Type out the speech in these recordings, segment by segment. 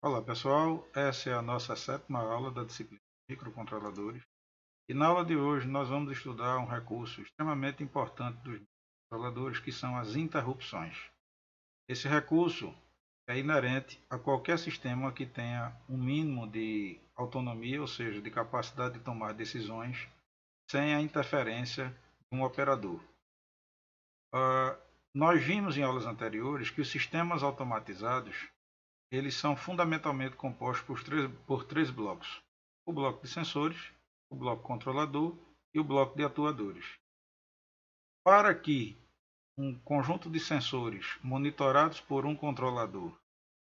Olá pessoal, essa é a nossa sétima aula da disciplina de microcontroladores e na aula de hoje nós vamos estudar um recurso extremamente importante dos microcontroladores que são as interrupções. Esse recurso é inerente a qualquer sistema que tenha um mínimo de autonomia, ou seja, de capacidade de tomar decisões sem a interferência de um operador. Nós vimos em aulas anteriores que os sistemas automatizados eles são fundamentalmente compostos por três blocos: o bloco de sensores, o bloco controlador e o bloco de atuadores. Para que um conjunto de sensores monitorados por um controlador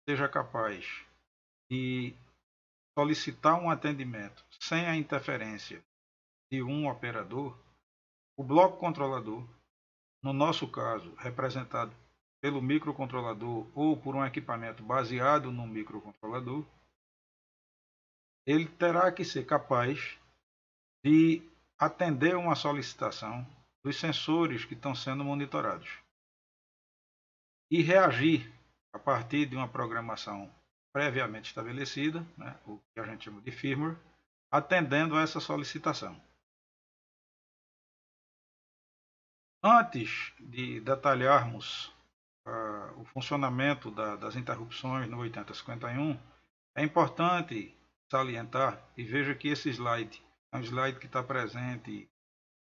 seja capaz de solicitar um atendimento sem a interferência de um operador, o bloco controlador, no nosso caso representado pelo microcontrolador ou por um equipamento baseado no microcontrolador, ele terá que ser capaz de atender uma solicitação dos sensores que estão sendo monitorados e reagir a partir de uma programação previamente estabelecida, né, o que a gente chama de firmware, atendendo a essa solicitação. Antes de detalharmos o funcionamento das interrupções no 8051, é importante salientar, e veja que esse slide é um slide que está presente em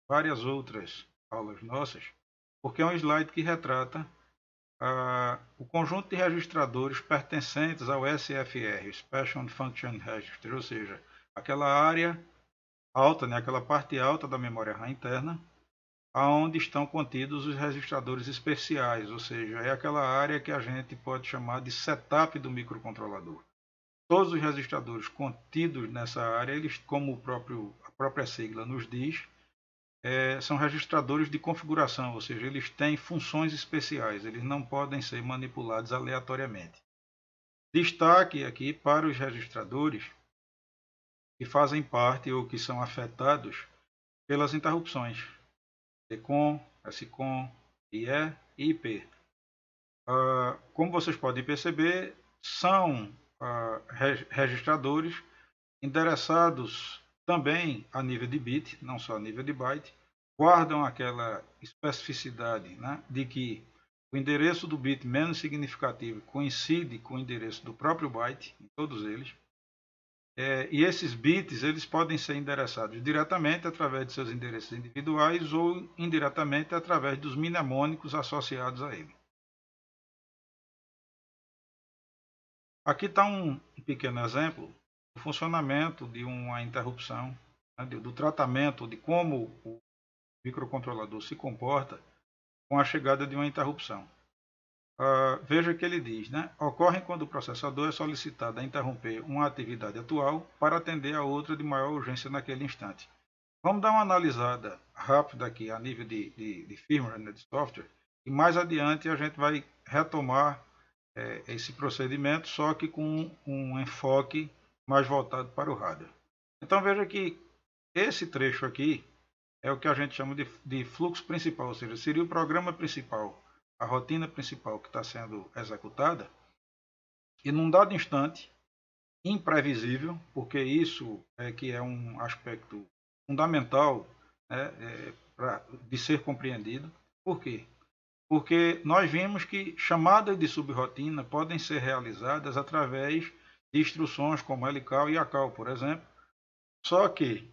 várias outras aulas nossas, porque é um slide que retrata o conjunto de registradores pertencentes ao SFR, Special Function Register, ou seja, aquela área alta, né, aquela parte alta da memória RAM interna, onde estão contidos os registradores especiais, ou seja, é aquela área que a gente pode chamar de setup do microcontrolador. Todos os registradores contidos nessa área, eles, como a própria sigla nos diz, são registradores de configuração, ou seja, eles têm funções especiais, eles não podem ser manipulados aleatoriamente. Destaque aqui para os registradores que fazem parte ou que são afetados pelas interrupções TCOM, SCOM, IE e IP. Como vocês podem perceber, são registradores endereçados também a nível de bit, não só a nível de byte, guardam aquela especificidade, né, de que o endereço do bit menos significativo coincide com o endereço do próprio byte, em todos eles. E esses bits eles podem ser endereçados diretamente através de seus endereços individuais ou indiretamente através dos mnemônicos associados a ele. Aqui está um pequeno exemplo do funcionamento de uma interrupção, né, do tratamento de como o microcontrolador se comporta com a chegada de uma interrupção. Veja que ele diz, né? Ocorre quando o processador é solicitado a interromper uma atividade atual para atender a outra de maior urgência naquele instante. Vamos dar uma analisada rápida aqui a nível de firmware, né, de software, e mais adiante a gente vai retomar esse procedimento, só que com um enfoque mais voltado para o hardware. Então veja que esse trecho aqui é o que a gente chama de fluxo principal, ou seja, seria o programa principal, a rotina principal que está sendo executada, e num dado instante, imprevisível, porque isso é que é um aspecto fundamental, né, de ser compreendido. Por quê? Porque nós vimos que chamadas de subrotina podem ser realizadas através de instruções como LCAL e ACAL, por exemplo, só que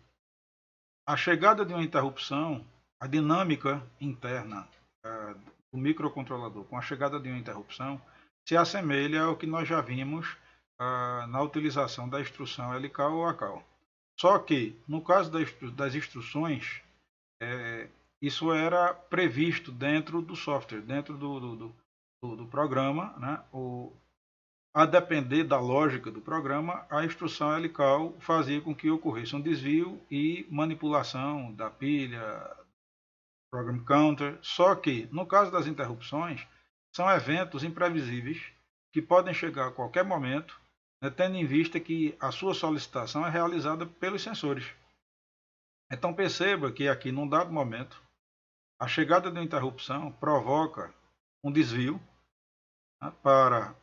a chegada de uma interrupção, a dinâmica interna do microcontrolador com a chegada de uma interrupção se assemelha ao que nós já vimos na utilização da instrução LCAL ou ACAL. Só que, no caso das instruções, isso era previsto dentro do software, dentro do programa, né? A depender da lógica do programa, a instrução LCAL fazia com que ocorresse um desvio e manipulação da pilha, program counter. Só que, no caso das interrupções, são eventos imprevisíveis que podem chegar a qualquer momento, né, tendo em vista que a sua solicitação é realizada pelos sensores. Então perceba que aqui, num dado momento, a chegada de uma interrupção provoca um desvio para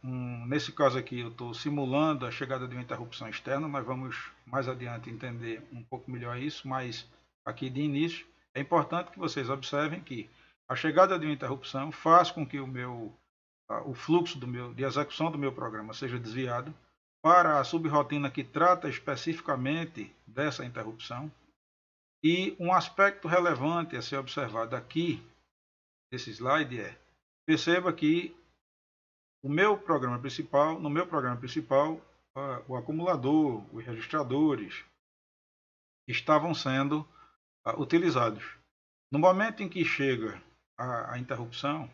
nesse caso aqui eu estou simulando a chegada de uma interrupção externa, nós vamos mais adiante entender um pouco melhor isso, mas aqui de início é importante que vocês observem que a chegada de uma interrupção faz com que o fluxo de execução do meu programa seja desviado para a subrotina que trata especificamente dessa interrupção. E um aspecto relevante a ser observado aqui nesse slide perceba que no meu programa principal, o acumulador, os registradores estavam sendo utilizados. No momento em que chega a interrupção,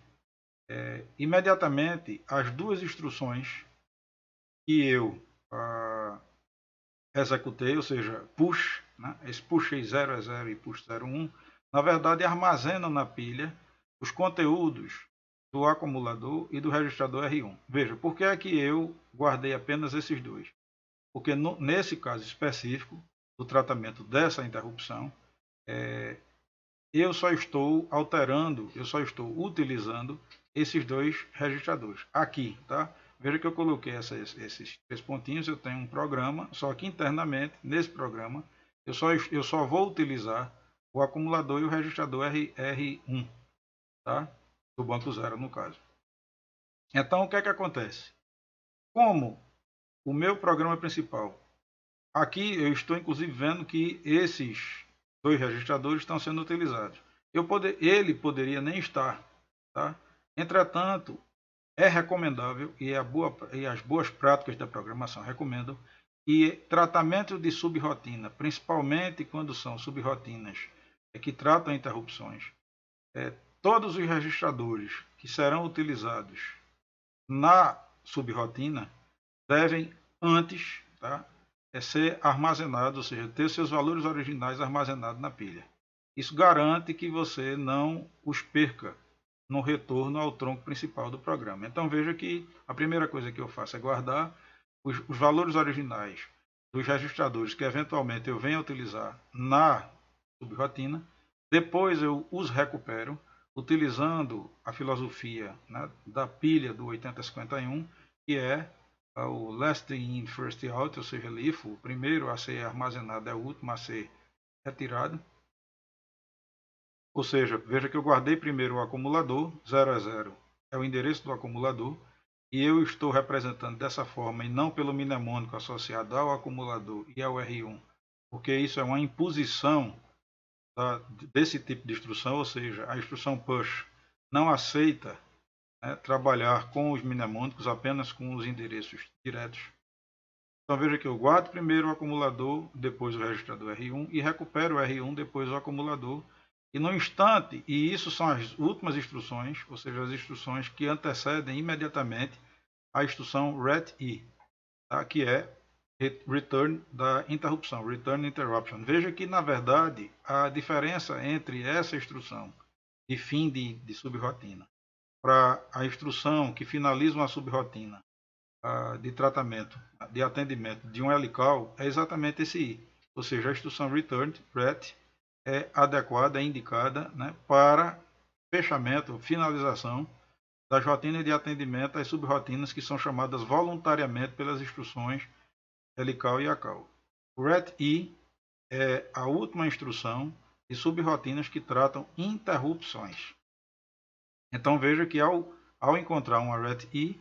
imediatamente as duas instruções que eu executei, ou seja, push, esse push 0 é 0 e push 01, na verdade armazenam na pilha os conteúdos do acumulador e do registrador R1. Veja, por que é que eu guardei apenas esses dois? Porque nesse caso específico, do tratamento dessa interrupção, eu só estou utilizando esses dois registradores. Aqui, tá? Veja que eu coloquei esses 3 pontinhos, eu tenho um programa, só que internamente, nesse programa, eu só vou utilizar o acumulador e o registrador R1, tá? Do banco zero, no caso. Então, o que é que acontece? Como o meu programa principal, aqui eu estou inclusive vendo que esses dois registradores estão sendo utilizados. Ele poderia nem estar, tá? Entretanto, é recomendável e as boas práticas da programação recomendam que tratamento de subrotina, principalmente quando são subrotinas que tratam interrupções, todos os registradores que serão utilizados na subrotina devem antes, tá, ser armazenados, ou seja, ter seus valores originais armazenados na pilha. Isso garante que você não os perca no retorno ao tronco principal do programa. Então veja que a primeira coisa que eu faço é guardar os valores originais dos registradores que eventualmente eu venha a utilizar na subrotina. Depois eu os recupero utilizando a filosofia, né, da pilha do 8051, que é o last in, first out, ou seja, LIFO, o primeiro a ser armazenado é o último a ser retirado. Ou seja, veja que eu guardei primeiro o acumulador, 0 a 0 é o endereço do acumulador, e eu estou representando dessa forma e não pelo mnemônico associado ao acumulador e ao R1, porque isso é uma imposição desse tipo de instrução, ou seja, a instrução push não aceita, né, trabalhar com os mnemônicos, apenas com os endereços diretos. Então veja que eu guardo primeiro o acumulador, depois o registrador R1 e recupero o R1, depois o acumulador. E no instante, e isso são as últimas instruções, ou seja, as instruções que antecedem imediatamente a instrução RET-I, tá? Que é return da interrupção, return interruption. Veja que, na verdade, a diferença entre essa instrução de fim de subrotina para a instrução que finaliza uma subrotina de tratamento, de atendimento de um helical é exatamente esse I. Ou seja, a instrução return, RET, é adequada, é indicada, né, para fechamento, finalização das rotinas de atendimento às subrotinas que são chamadas voluntariamente pelas instruções helical e acal. O RET-I é a última instrução de subrotinas que tratam interrupções. Então veja que ao encontrar uma RET-I,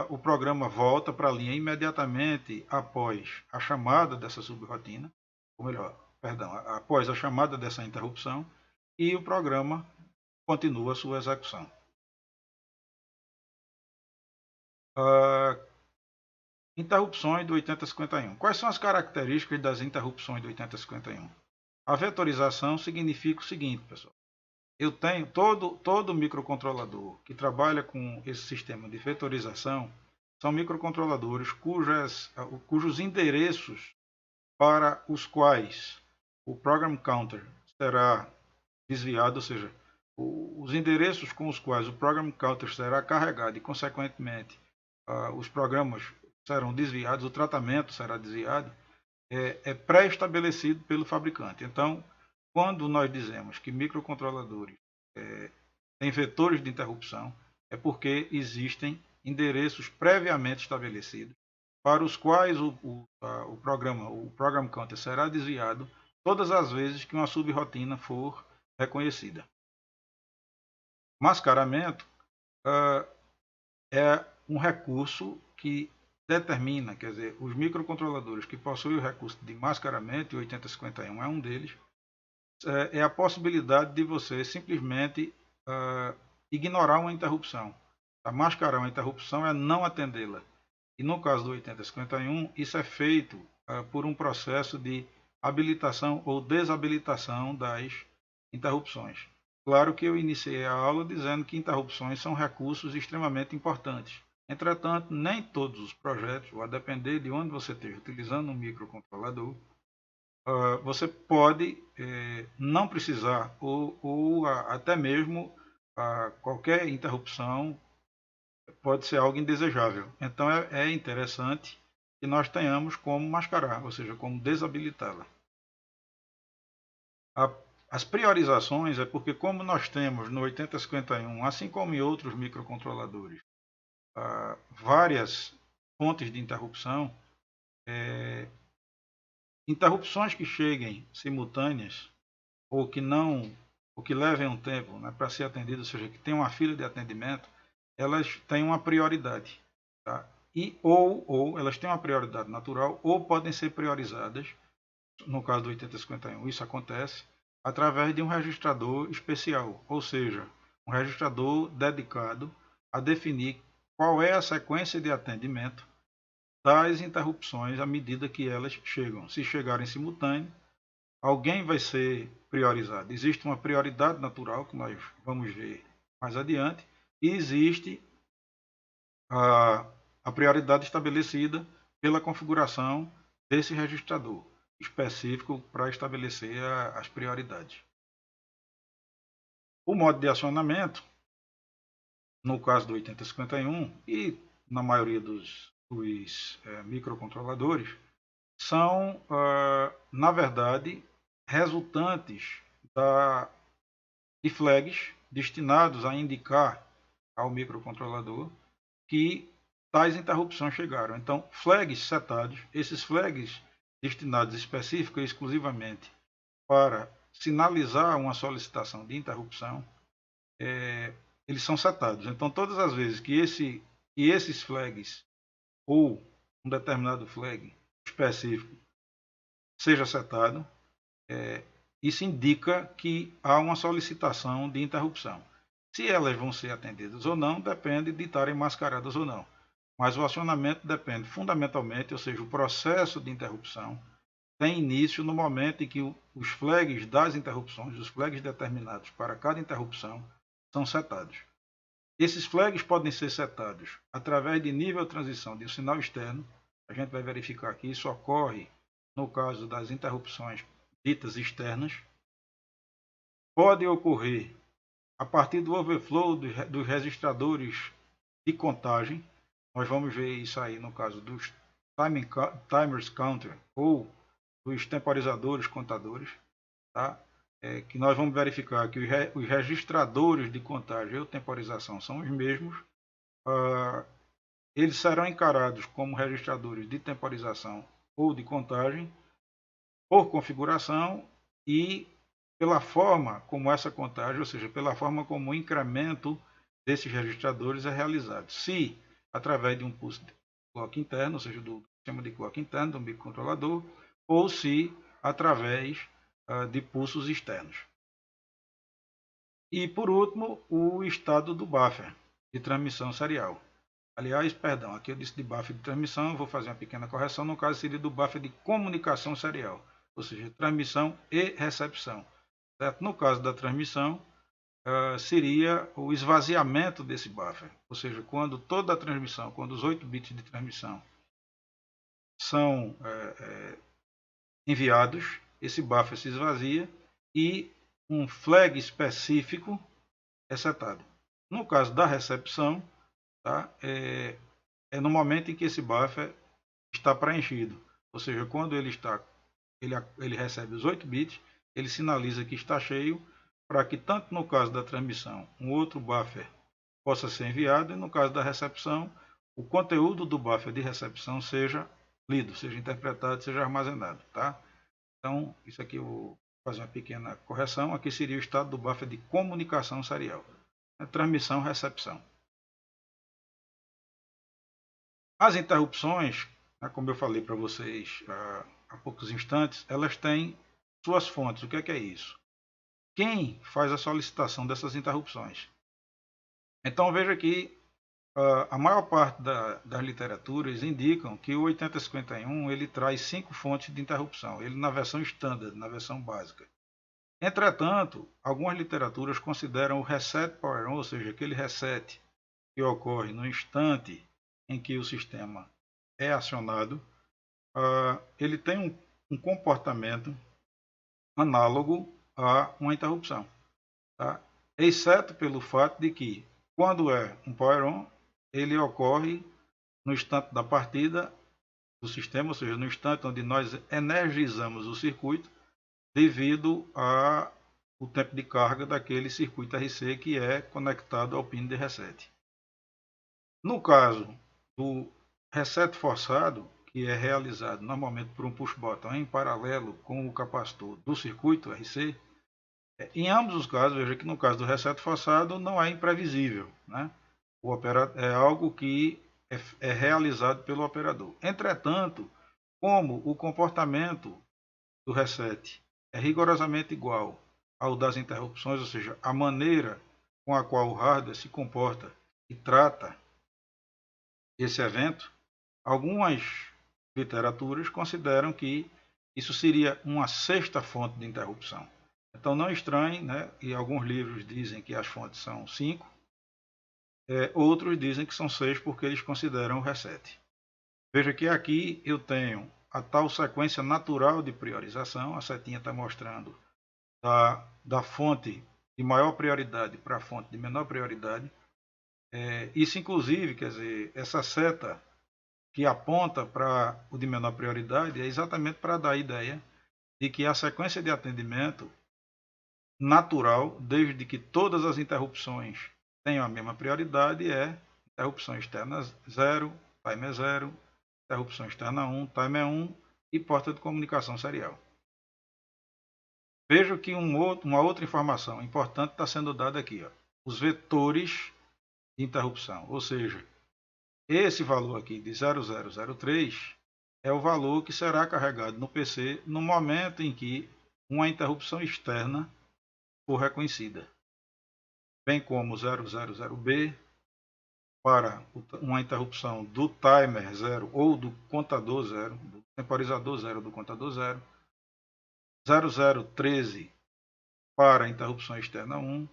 o programa volta para a linha imediatamente após a chamada dessa subrotina, ou melhor, perdão, após a chamada dessa interrupção, e o programa continua a sua execução. Interrupções do 8051. Quais são as características das interrupções do 8051? A vetorização significa o seguinte, pessoal. Eu tenho todo microcontrolador que trabalha com esse sistema de vetorização são microcontroladores cujos endereços para os quais o program counter será desviado, ou seja, os endereços com os quais o program counter será carregado e, consequentemente, os programas serão desviados, o tratamento será desviado, é pré-estabelecido pelo fabricante. Então, quando nós dizemos que microcontroladores têm vetores de interrupção, é porque existem endereços previamente estabelecidos para os quais o program counter será desviado todas as vezes que uma subrotina for reconhecida. Mascaramento é um recurso que determina, quer dizer, os microcontroladores que possuem o recurso de mascaramento, e o 8051 é um deles, é a possibilidade de você simplesmente ignorar uma interrupção. Mascarar uma interrupção é não atendê-la. E no caso do 8051, isso é feito por um processo de habilitação ou desabilitação das interrupções. Claro que eu iniciei a aula dizendo que interrupções são recursos extremamente importantes. Entretanto, nem todos os projetos, ou a depender de onde você esteja utilizando um microcontrolador, você pode não precisar ou até mesmo qualquer interrupção pode ser algo indesejável. Então é interessante que nós tenhamos como mascarar, ou seja, como desabilitá-la. As priorizações é porque como nós temos no 8051, assim como em outros microcontroladores, várias fontes de interrupção, interrupções que cheguem simultâneas ou que não, ou que levem um tempo, né, para ser atendido, ou seja, que tem uma fila de atendimento, elas têm uma prioridade, tá? E ou elas têm uma prioridade natural ou podem ser priorizadas, no caso do 8051, isso acontece através de um registrador especial, ou seja, um registrador dedicado a definir qual é a sequência de atendimento das interrupções à medida que elas chegam. Se chegarem simultâneo, alguém vai ser priorizado. Existe uma prioridade natural, que nós vamos ver mais adiante, e existe a prioridade estabelecida pela configuração desse registrador específico para estabelecer as prioridades. O modo de acionamento, no caso do 8051 e na maioria dos microcontroladores, são, na verdade, resultantes de flags destinados a indicar ao microcontrolador que tais interrupções chegaram. Então, flags setados, esses flags destinados específica e exclusivamente para sinalizar uma solicitação de interrupção, eles são setados. Então, todas as vezes que esses flags ou um determinado flag específico seja setado, isso indica que há uma solicitação de interrupção. Se elas vão ser atendidas ou não, depende de estarem mascaradas ou não. Mas o acionamento depende fundamentalmente, ou seja, o processo de interrupção tem início no momento em que os flags das interrupções, os flags determinados para cada interrupção, são setados. Esses flags podem ser setados através de nível de transição de um sinal externo. A gente vai verificar que isso ocorre no caso das interrupções ditas externas. Pode ocorrer a partir do overflow dos registradores de contagem. Nós vamos ver isso aí no caso dos timers counter ou dos temporizadores contadores, tá? Que nós vamos verificar que os registradores de contagem ou temporização são os mesmos. Eles serão encarados como registradores de temporização ou de contagem por configuração e pela forma como essa contagem, ou seja, pela forma como o incremento desses registradores é realizado. Se através de um pulso de clock interno, ou seja, do sistema de clock interno do microcontrolador, ou se através de pulsos externos. E por último, o estado do buffer de transmissão serial. Aliás, perdão, aqui eu disse de buffer de transmissão, eu vou fazer uma pequena correção, no caso seria do buffer de comunicação serial, ou seja, transmissão e recepção. Certo? No caso da transmissão, seria o esvaziamento desse buffer, ou seja, quando toda a transmissão, quando os 8 bits de transmissão são enviados, esse buffer se esvazia e um flag específico é setado. No caso da recepção, tá, é no momento em que esse buffer está preenchido, ou seja, quando ele recebe os 8 bits, ele sinaliza que está cheio, para que tanto no caso da transmissão, um outro buffer possa ser enviado e, no caso da recepção, o conteúdo do buffer de recepção seja lido, seja interpretado, seja armazenado, tá? Então, isso aqui eu vou fazer uma pequena correção. Aqui seria o estado do buffer de comunicação serial, né? Transmissão, recepção. As interrupções, né, como eu falei para vocês há poucos instantes, elas têm suas fontes. O que é isso? Quem faz a solicitação dessas interrupções? Então, veja que a maior parte das literaturas indicam que o 8051 ele traz 5 fontes de interrupção, ele na versão standard, na versão básica. Entretanto, algumas literaturas consideram o reset power on, ou seja, aquele reset que ocorre no instante em que o sistema é acionado, ele tem um comportamento análogo a uma interrupção, tá? Exceto pelo fato de que, quando é um power on, ele ocorre no instante da partida do sistema, ou seja, no instante onde nós energizamos o circuito, devido ao tempo de carga daquele circuito RC que é conectado ao pino de reset. No caso do reset forçado, que é realizado normalmente por um push button em paralelo com o capacitor do circuito RC, em ambos os casos, veja que no caso do reset forçado não é imprevisível, né? É algo que é realizado pelo operador. Entretanto, como o comportamento do reset é rigorosamente igual ao das interrupções, ou seja, a maneira com a qual o hardware se comporta e trata esse evento, algumas literaturas consideram que isso seria uma sexta fonte de interrupção. Então não estranhe, né? E alguns livros dizem que as fontes são 5, outros dizem que são 6 porque eles consideram o reset. Veja que aqui eu tenho a tal sequência natural de priorização, a setinha está mostrando da fonte de maior prioridade para a fonte de menor prioridade. Isso inclusive, quer dizer, essa seta que aponta para o de menor prioridade é exatamente para dar a ideia de que a sequência de atendimento natural, desde que todas as interrupções tenham a mesma prioridade, é interrupção externa 0, timer 0, interrupção externa 1, timer 1 e porta de comunicação serial. Veja que uma outra informação importante está sendo dada aqui. Ó, os vetores de interrupção, ou seja, esse valor aqui de 0003 é o valor que será carregado no PC no momento em que uma interrupção externa for reconhecida, bem como 000B para uma interrupção do timer 0 ou do contador 0, do temporizador 0 do contador 0, 0013 para a interrupção externa 1,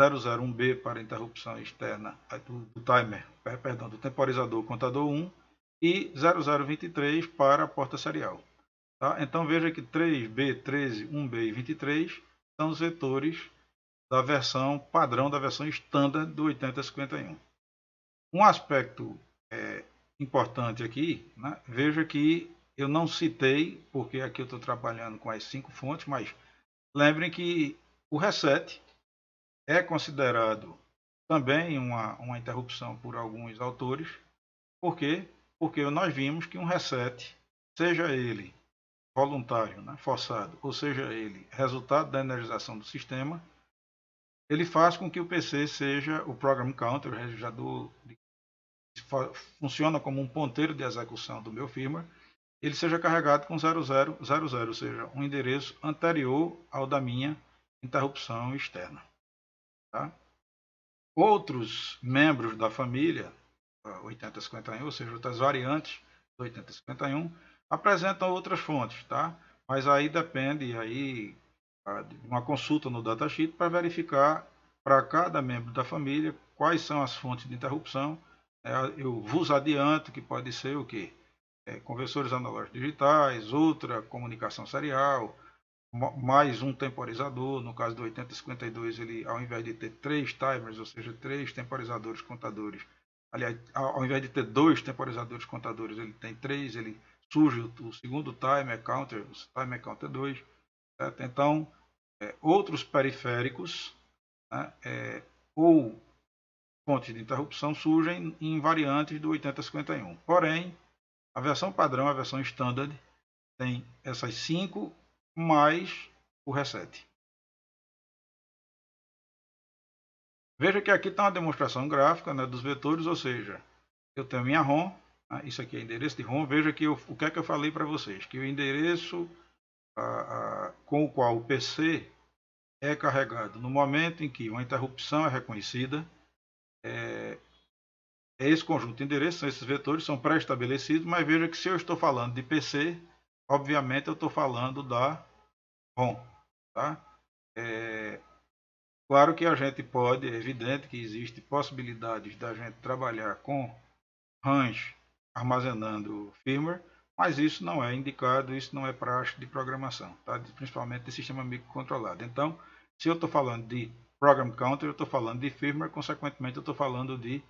001B para a interrupção externa do timer, perdão, do temporizador contador 1 e 0023 para a porta serial. Tá? Então veja que 3B, 13, 1B e 23 são os vetores da versão padrão, da versão standard do 8051. Um aspecto importante aqui, né? Veja que eu não citei, porque aqui eu estou trabalhando com as 5 fontes, mas lembrem que o reset é considerado também uma interrupção por alguns autores. Por quê? Porque nós vimos que um reset, seja ele voluntário, né, forçado, ou seja ele resultado da energização do sistema, ele faz com que o PC seja o program counter, o registrador funciona como um ponteiro de execução do meu firmware, ele seja carregado com 0000, ou seja, um endereço anterior ao da minha interrupção externa. Tá? Outros membros da família 8051, ou seja, outras variantes do 8051, apresentam outras fontes, tá? Mas aí depende de uma consulta no datasheet para verificar para cada membro da família quais são as fontes de interrupção. Eu vos adianto que pode ser o quê? Conversores analógicos digitais, outra comunicação serial, mais um temporizador. No caso do 8052, ele, ao invés de ter 3 timers, ou seja, 3 temporizadores contadores, aliás, ao invés de ter 2 temporizadores contadores, ele tem 3, ele surge o segundo timer counter, o timer counter 2. Certo? Então, outros periféricos, né, ou fontes de interrupção surgem em variantes do 8051. Porém, a versão padrão, a versão standard, tem essas 5 mais o reset. Veja que aqui está uma demonstração gráfica, né, dos vetores, ou seja, eu tenho minha ROM, né, isso aqui é endereço de ROM. Veja que o que é que eu falei para vocês, que o endereço com o qual o PC é carregado no momento em que uma interrupção é reconhecida, é esse conjunto de endereços, são esses vetores, são pré-estabelecidos, mas veja que se eu estou falando de PC, obviamente eu estou falando da ROM. Tá? Claro que a gente pode, é evidente que existe possibilidades da gente trabalhar com RAMs armazenando firmware, mas isso não é indicado, isso não é praxe de programação, tá? Principalmente de sistema microcontrolado. Então, se eu estou falando de program counter, eu estou falando de firmware, consequentemente eu estou falando de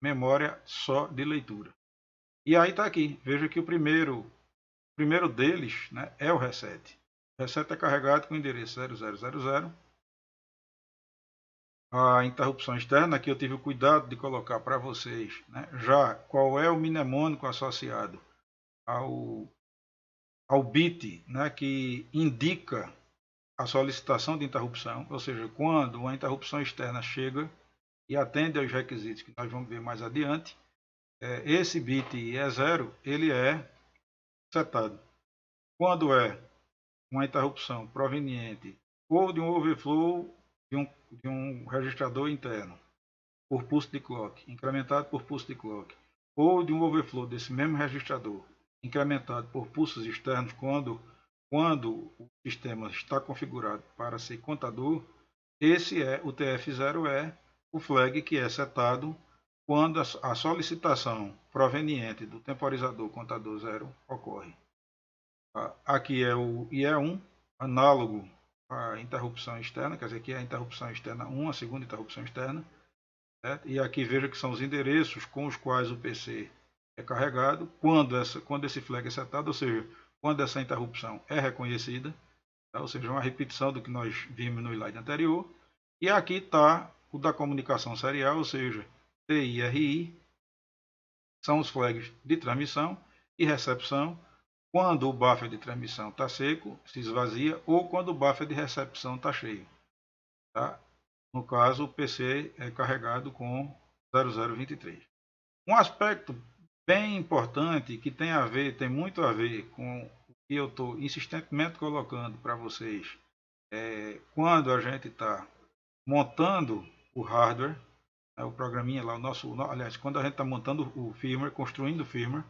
memória só de leitura. E aí está aqui, veja que o primeiro deles, né, é o reset. O reset é carregado com o endereço 0000. A interrupção externa, aqui eu tive o cuidado de colocar para vocês, né, já qual é o mnemônico associado ao bit, né, que indica a solicitação de interrupção, ou seja, quando uma interrupção externa chega e atende aos requisitos que nós vamos ver mais adiante, esse bit E0 ele é setado. Quando é uma interrupção proveniente ou de um overflow de um registrador interno por pulse de clock, incrementado por pulse de clock, ou de um overflow desse mesmo registrador, incrementado por pulsos externos quando o sistema está configurado para ser contador, esse é o TF0, é o flag que é setado quando a solicitação proveniente do temporizador contador 0 ocorre. Aqui é o IE1, análogo à interrupção externa, quer dizer, aqui é a interrupção externa 1, a segunda interrupção externa. Certo? E aqui veja que são os endereços com os quais o PC é carregado quando esse flag é setado, ou seja, quando essa interrupção é reconhecida, tá? Ou seja, uma repetição do que nós vimos no slide anterior. E aqui está o da comunicação serial, ou seja, TI-RI, são os flags de transmissão e recepção, quando o buffer de transmissão está seco, se esvazia, ou quando o buffer de recepção está cheio. Tá? No caso, o PC é carregado com 0023. Um aspecto bem importante que tem muito a ver com o que eu estou insistentemente colocando para vocês quando a gente está montando o hardware, né, o programinha lá, aliás, quando a gente está montando o firmware, construindo o firmware,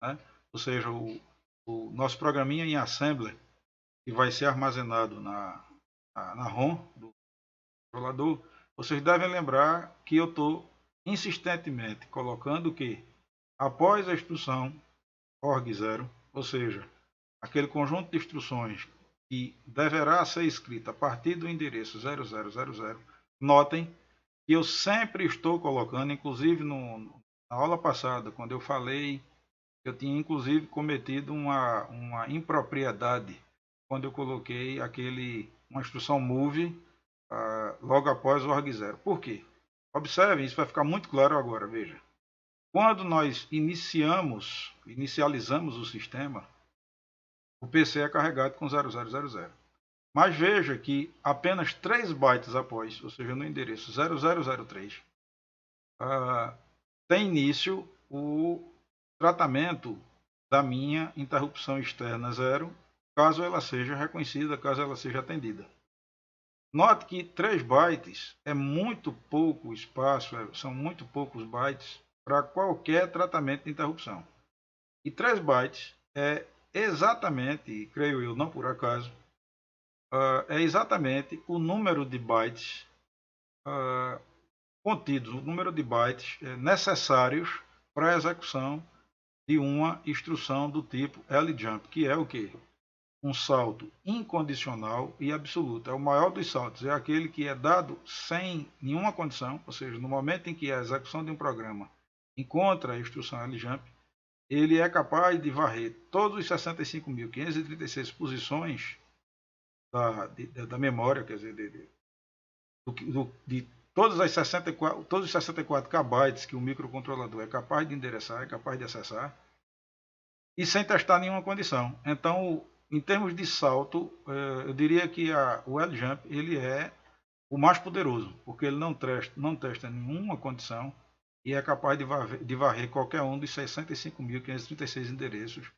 né, ou seja, o nosso programinha em assembler que vai ser armazenado na ROM do controlador, vocês devem lembrar que eu estou insistentemente colocando que após a instrução org0, ou seja, aquele conjunto de instruções que deverá ser escrita a partir do endereço 0000, notem que eu sempre estou colocando, inclusive na aula passada, quando eu falei, eu tinha inclusive cometido uma impropriedade quando eu coloquei uma instrução move logo após o org0. Por quê? Observe, isso vai ficar muito claro agora, veja. Quando nós inicializamos o sistema, o PC é carregado com 0000. Mas veja que apenas 3 bytes após, ou seja, no endereço 0003, tem início o tratamento da minha interrupção externa 0, caso ela seja reconhecida, caso ela seja atendida. Note que 3 bytes é muito pouco espaço, são muito poucos bytes para qualquer tratamento de interrupção. E 3 bytes é exatamente, creio eu, não por acaso, é exatamente o número de bytes contidos, o número de bytes necessários para a execução de uma instrução do tipo ljump, que é o quê? Um salto incondicional e absoluto. É o maior dos saltos, é aquele que é dado sem nenhuma condição, ou seja, no momento em que a execução de um programa encontra a instrução ljump, ele é capaz de varrer todos os 65.536 posições da memória, quer dizer, de todos os 64 kbytes que o microcontrolador é capaz de endereçar, é capaz de acessar, e sem testar nenhuma condição. Então, em termos de salto, eu diria que o LJump ele é o mais poderoso, porque ele não testa nenhuma condição e é capaz de varrer qualquer um dos 65.536 endereços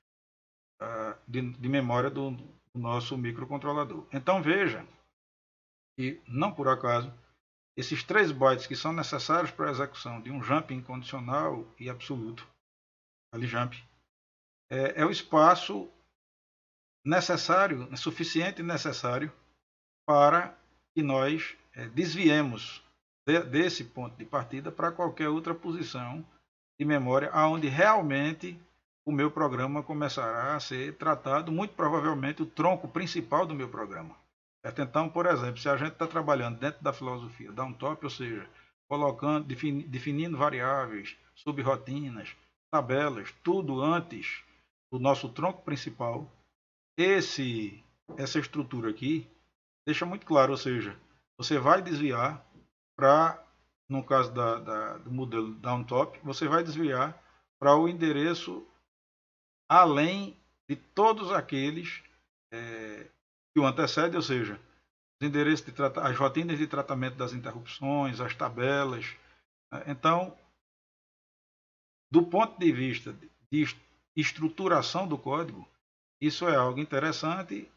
de memória do nosso microcontrolador. Então veja que, não por acaso, esses 3 bytes que são necessários para a execução de um jump incondicional e absoluto, LJump, é o espaço necessário, suficiente e necessário para que nós desviemos desse ponto de partida para qualquer outra posição de memória aonde realmente o meu programa começará a ser tratado, muito provavelmente o tronco principal do meu programa. Então, por exemplo, se a gente está trabalhando dentro da filosofia downtop, ou seja, colocando, definindo variáveis, subrotinas, tabelas, tudo antes do nosso tronco principal, essa estrutura aqui deixa muito claro, ou seja, você vai desviar para, no caso do modelo downtop, você vai desviar para o endereço além de todos aqueles que o antecedem, ou seja, os endereços as rotinas de tratamento das interrupções, as tabelas. Então, do ponto de vista de estruturação do código, isso é algo interessante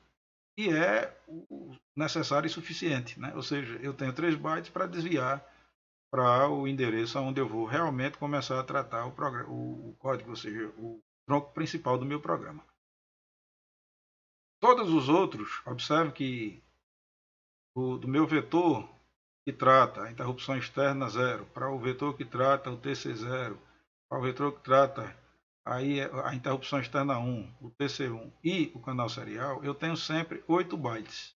e é o necessário e suficiente. Né? Ou seja, eu tenho 3 bytes para desviar para o endereço onde eu vou realmente começar a tratar o código, ou seja, o tronco principal do meu programa. Todos os outros, observe que do meu vetor que trata a interrupção externa 0, para o vetor que trata o TC0, para o vetor que trata aí a interrupção externa 1, o TC1 e o canal serial, eu tenho sempre 8 bytes,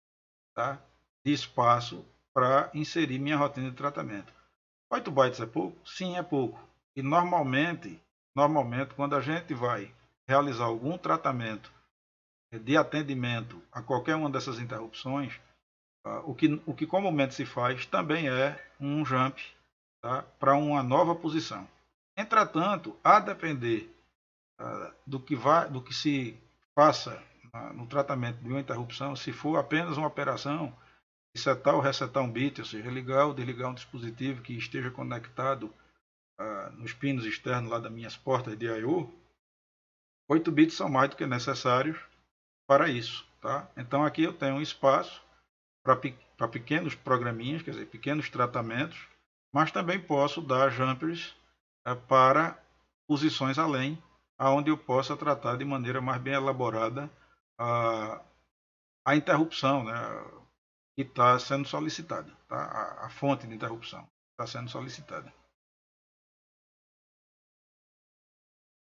tá, de espaço para inserir minha rotina de tratamento. 8 bytes é pouco? Sim, é pouco. E normalmente, quando a gente vai realizar algum tratamento de atendimento a qualquer uma dessas interrupções, o que comumente se faz também é um jump, tá, para uma nova posição. Entretanto, a depender do que se faça no tratamento de uma interrupção, se for apenas uma operação de setar ou resetar um bit, ou seja, ligar ou desligar um dispositivo que esteja conectado nos pinos externos lá das minhas portas de I/O, 8 bits são mais do que necessários para isso. Tá? Então aqui eu tenho um espaço para pequenos programinhas, quer dizer, pequenos tratamentos, mas também posso dar jumpers para posições além, aonde eu possa tratar de maneira mais bem elaborada a interrupção, né, que está sendo solicitada, tá? A fonte de interrupção está sendo solicitada.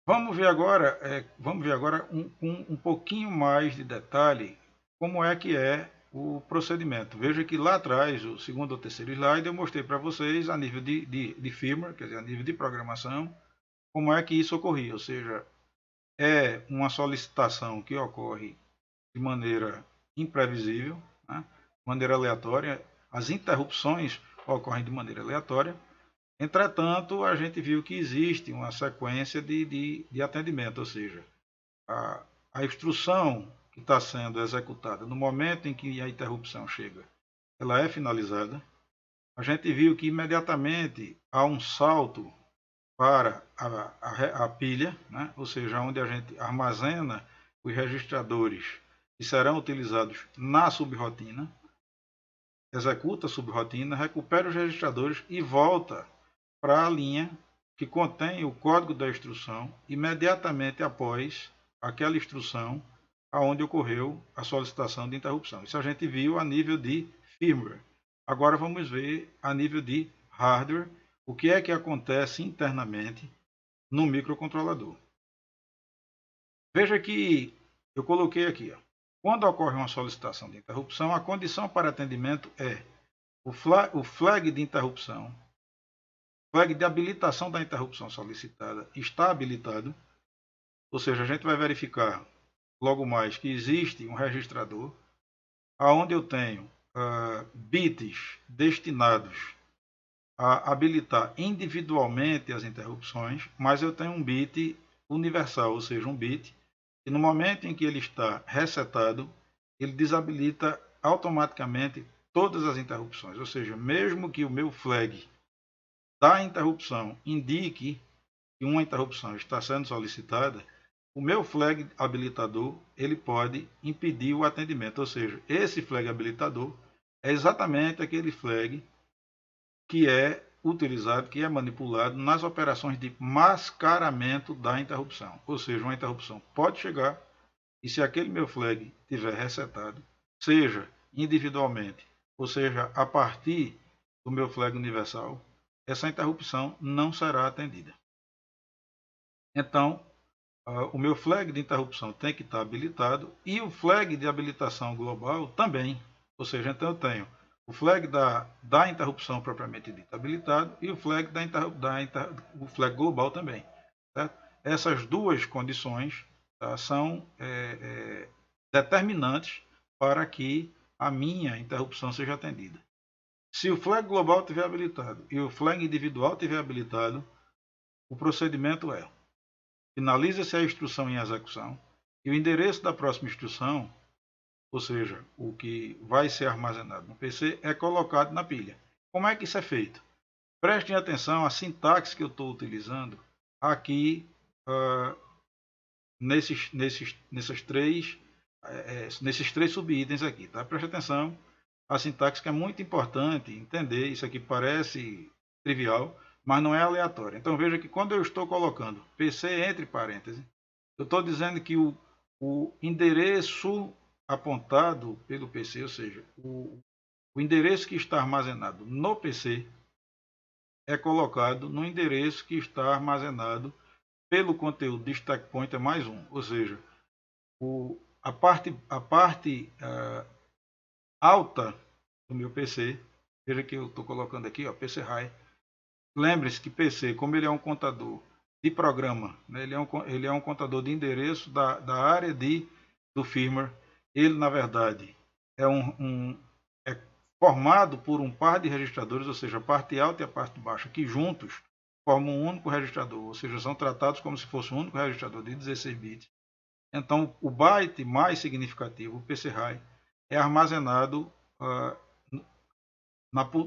Vamos ver agora um pouquinho mais de detalhe como é que é o procedimento. Veja que lá atrás, o segundo ou terceiro slide, eu mostrei para vocês a nível de firmware, quer dizer, a nível de programação, como é que isso ocorria. Ou seja, é uma solicitação que ocorre de maneira imprevisível, né? De maneira aleatória. As interrupções ocorrem de maneira aleatória. Entretanto, a gente viu que existe uma sequência de atendimento, ou seja, a instrução que está sendo executada no momento em que a interrupção chega, ela é finalizada. A gente viu que imediatamente há um salto para a pilha, né? Ou seja, onde a gente armazena os registradores que serão utilizados na subrotina, executa a subrotina, recupera os registradores e volta para a linha que contém o código da instrução imediatamente após aquela instrução aonde ocorreu a solicitação de interrupção. Isso a gente viu a nível de firmware. Agora vamos ver a nível de hardware o que é que acontece internamente no microcontrolador. Veja que eu coloquei aqui, ó, quando ocorre uma solicitação de interrupção, a condição para atendimento é o flag de interrupção, flag de habilitação da interrupção solicitada está habilitado, ou seja, a gente vai verificar logo mais que existe um registrador, aonde eu tenho bits destinados a habilitar individualmente as interrupções, mas eu tenho um bit universal, ou seja, um bit que no momento em que ele está resetado, ele desabilita automaticamente todas as interrupções. Ou seja, mesmo que o meu flag da interrupção indique que uma interrupção está sendo solicitada, o meu flag habilitador ele pode impedir o atendimento. Ou seja, esse flag habilitador é exatamente aquele flag que é utilizado, que é manipulado nas operações de mascaramento da interrupção. Ou seja, uma interrupção pode chegar e se aquele meu flag tiver resetado, seja individualmente, ou seja, a partir do meu flag universal, essa interrupção não será atendida. Então, o meu flag de interrupção tem que estar habilitado e o flag de habilitação global também. Ou seja, então eu tenho o flag da interrupção propriamente dita habilitado e o flag, o flag global também. Certo? Essas duas condições são determinantes para que a minha interrupção seja atendida. Se o flag global estiver habilitado e o flag individual estiver habilitado, o procedimento é: finaliza-se a instrução em execução e o endereço da próxima instrução, ou seja, o que vai ser armazenado no PC, é colocado na pilha. Como é que isso é feito? Prestem atenção à sintaxe que eu estou utilizando aqui nesses três subitens aqui. Tá? Preste atenção à sintaxe, que é muito importante entender. Isso aqui parece trivial, mas não é aleatório. Então veja que quando eu estou colocando PC entre parênteses, eu estou dizendo que o endereço apontado pelo PC, ou seja, o endereço que está armazenado no PC, é colocado no endereço que está armazenado pelo conteúdo de stack pointer mais um. Ou seja, a parte alta do meu PC, veja que eu estou colocando aqui, ó, PC High. Lembre-se que PC, como ele é um contador de programa, né, ele é um contador de endereço da área do firmware, ele na verdade é é formado por um par de registradores, ou seja, a parte alta e a parte baixa, que juntos formam um único registrador, ou seja, são tratados como se fosse um único registrador de 16 bits. Então, o byte mais significativo, o PC High, é armazenado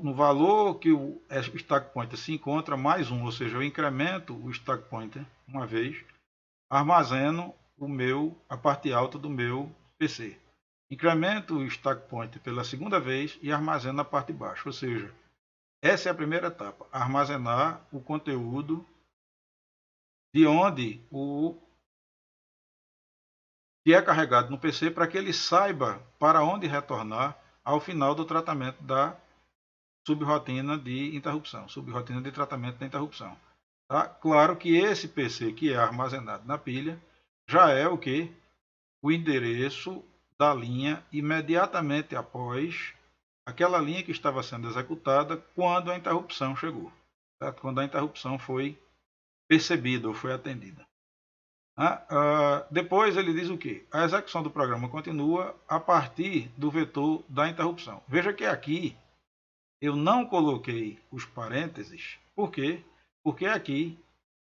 no valor que o stack pointer se encontra mais um, ou seja, eu incremento o stack pointer uma vez, armazeno a parte alta do meu PC. Incremento o stack pointer pela segunda vez e armazeno a parte baixa, ou seja, essa é a primeira etapa, armazenar o conteúdo de onde que é carregado no PC para que ele saiba para onde retornar ao final do tratamento da subrotina de interrupção, subrotina de tratamento da interrupção. Tá? Claro que esse PC que é armazenado na pilha já é o que? O endereço da linha imediatamente após aquela linha que estava sendo executada quando a interrupção chegou, certo? Quando a interrupção foi percebida ou foi atendida. Depois ele diz o quê? A execução do programa continua a partir do vetor da interrupção. Veja que aqui eu não coloquei os parênteses. Por quê? Porque aqui,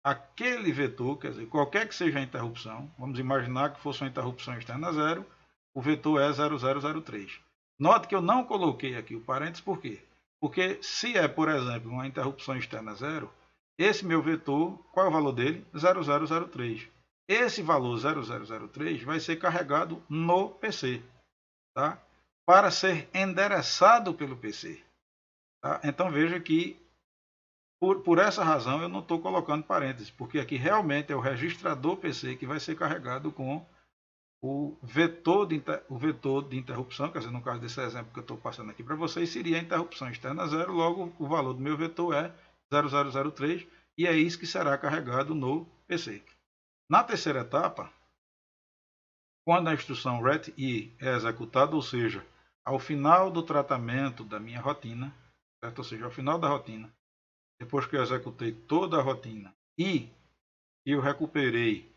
aquele vetor, quer dizer, qualquer que seja a interrupção, vamos imaginar que fosse uma interrupção externa zero, o vetor é 0003. Note que eu não coloquei aqui o parênteses, por quê? Porque se é, por exemplo, uma interrupção externa zero, esse meu vetor, qual é o valor dele? 0003. Esse valor 0003 vai ser carregado no PC, tá? Para ser endereçado pelo PC. Tá? Então veja que, por essa razão, eu não estou colocando parênteses, porque aqui realmente é o registrador PC que vai ser carregado com o vetor de interrupção, quer dizer, no caso desse exemplo que eu estou passando aqui para vocês, seria a interrupção externa zero, logo o valor do meu vetor é 0003, e é isso que será carregado no PC. Na terceira etapa, quando a instrução RET-I é executada, ou seja, ao final do tratamento da minha rotina, certo? Ou seja, ao final da rotina, depois que eu executei toda a rotina e eu recuperei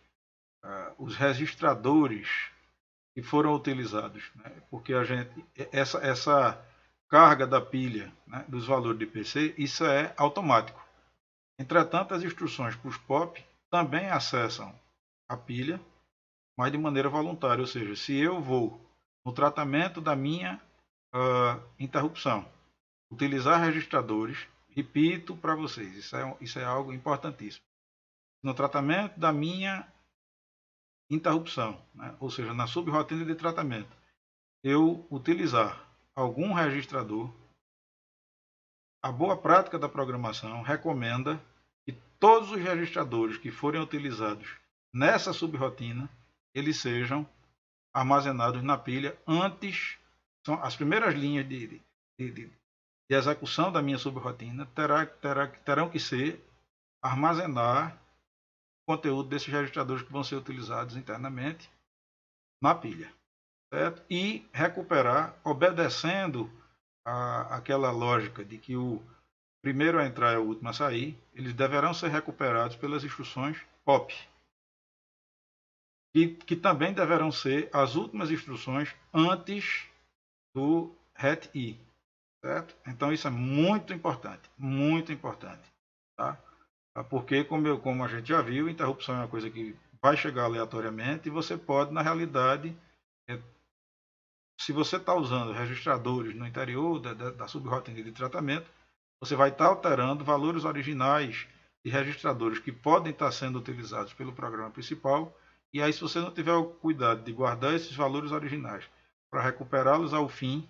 os registradores que foram utilizados, né? Porque essa carga da pilha, né, dos valores de PC, isso é automático. Entretanto, as instruções push pop também acessam a pilha, mas de maneira voluntária, ou seja, se eu vou no tratamento da minha interrupção, utilizar registradores, repito para vocês, isso é algo importantíssimo. No tratamento da minha interrupção, né, ou seja, na subrotina de tratamento, eu utilizar algum registrador, a boa prática da programação recomenda que todos os registradores que forem utilizados nessa subrotina, eles sejam armazenados na pilha antes, são as primeiras linhas de execução da minha subrotina, terão que ser armazenar o conteúdo desses registradores que vão ser utilizados internamente na pilha, certo? E recuperar, obedecendo aquela lógica de que o primeiro a entrar é o último a sair, eles deverão ser recuperados pelas instruções POP, que também deverão ser as últimas instruções antes do RET-I, certo? Então isso é muito importante, tá? Porque como a gente já viu, interrupção é uma coisa que vai chegar aleatoriamente e você pode, na realidade, se você está usando registradores no interior da subrotina de tratamento, você vai estar alterando valores originais de registradores que podem estar sendo utilizados pelo programa principal. E aí, se você não tiver o cuidado de guardar esses valores originais para recuperá-los ao fim,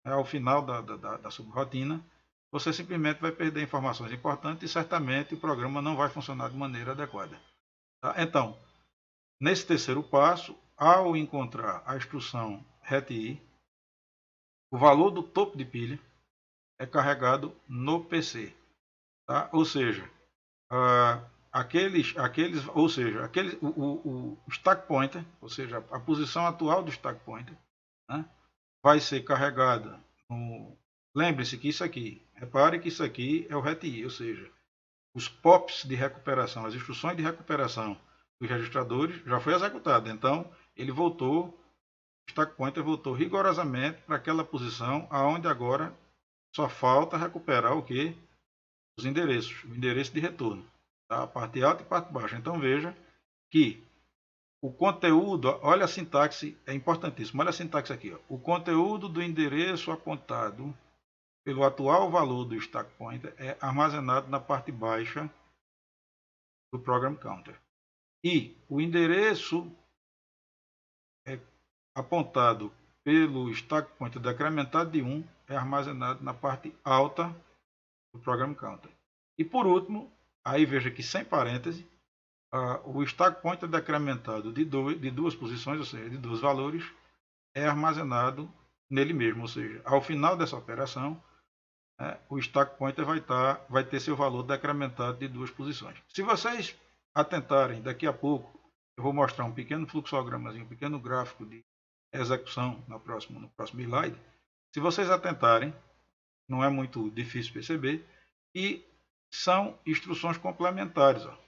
ao final da subrotina, você simplesmente vai perder informações importantes e certamente o programa não vai funcionar de maneira adequada. Tá? Então, nesse terceiro passo, ao encontrar a instrução RET-I, o valor do topo de pilha é carregado no PC, tá? Ou seja, o stack pointer, ou seja, a posição atual do stack pointer, né, vai ser carregada no... Lembre-se que isso aqui, repare que isso aqui é o RET-I, ou seja, os POPs de recuperação, as instruções de recuperação dos registradores já foi executado, então ele voltou, o stack pointer voltou rigorosamente para aquela posição aonde agora só falta recuperar o que? Os endereços, o endereço de retorno, tá? A parte alta e a parte baixa. Então veja que o conteúdo, olha a sintaxe, é importantíssimo, olha a sintaxe aqui. Ó. O conteúdo do endereço apontado pelo atual valor do stack pointer é armazenado na parte baixa do program counter. E o endereço apontado pelo stack pointer decrementado de 1 é armazenado na parte alta do program counter. E por último, aí veja que sem parêntese, o stack pointer decrementado de duas posições, ou seja, de 2 valores, é armazenado nele mesmo, ou seja, ao final dessa operação, o stack pointer vai ter seu valor decrementado de 2 posições. Se vocês atentarem, daqui a pouco, eu vou mostrar um pequeno fluxogramazinho, um pequeno gráfico de execução no próximo slide. Se vocês atentarem, não é muito difícil perceber, e são instruções complementares, ó.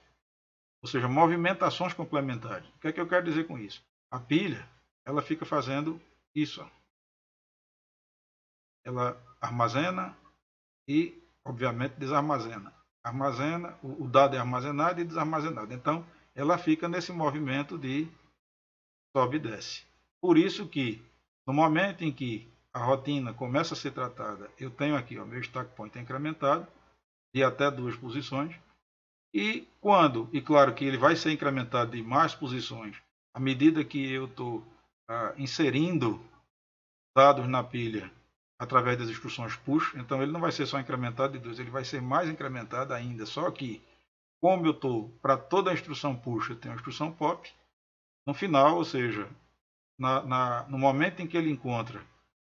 Ou seja, movimentações complementares. O que é que eu quero dizer com isso? A pilha, ela fica fazendo isso, ó. Ela armazena e, obviamente, desarmazena. Armazena, o dado é armazenado e desarmazenado. Então, ela fica nesse movimento de sobe e desce. Por isso que, no momento em que a rotina começa a ser tratada, eu tenho aqui o meu stack pointer incrementado de até 2 posições. E claro que ele vai ser incrementado de mais posições à medida que eu estou inserindo dados na pilha através das instruções push. Então ele não vai ser só incrementado de 2, ele vai ser mais incrementado ainda. Só que, como eu estou para toda a instrução push, eu tenho a instrução pop. No final, ou seja, no momento em que ele encontra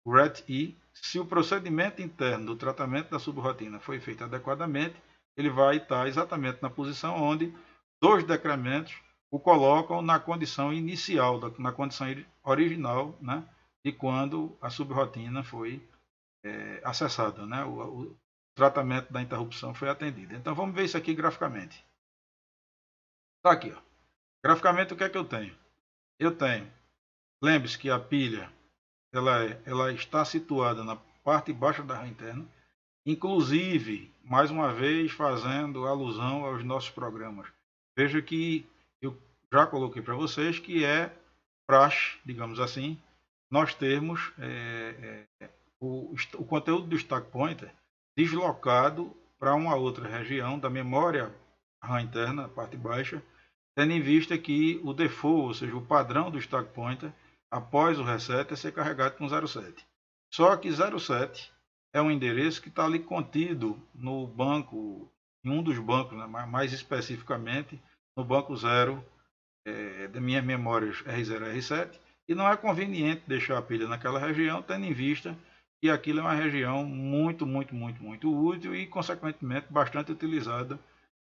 o RET-I, se o procedimento interno do tratamento da subrotina foi feito adequadamente, ele vai estar exatamente na posição onde 2 decrementos o colocam na condição inicial, na condição original, né, de quando a subrotina foi acessada, né, o tratamento da interrupção foi atendido. Então vamos ver isso aqui graficamente. Está aqui, ó. Graficamente o que é que eu tenho? Eu tenho, lembre-se que a pilha ela está situada parte baixa da RAM interna, inclusive, mais uma vez, fazendo alusão aos nossos programas. Veja que eu já coloquei para vocês que é praxe, digamos assim, nós termos o conteúdo do stack pointer deslocado para uma outra região da memória RAM interna, a parte baixa, tendo em vista que o default, ou seja, o padrão do stack pointer, após o reset, é ser carregado com 0,7. Só que 0,7 é um endereço que está ali contido no banco, em um dos bancos, né, mais especificamente no banco 0 das minhas memórias R0 e R7, e não é conveniente deixar a pilha naquela região, tendo em vista que aquilo é uma região muito útil e, consequentemente, bastante utilizada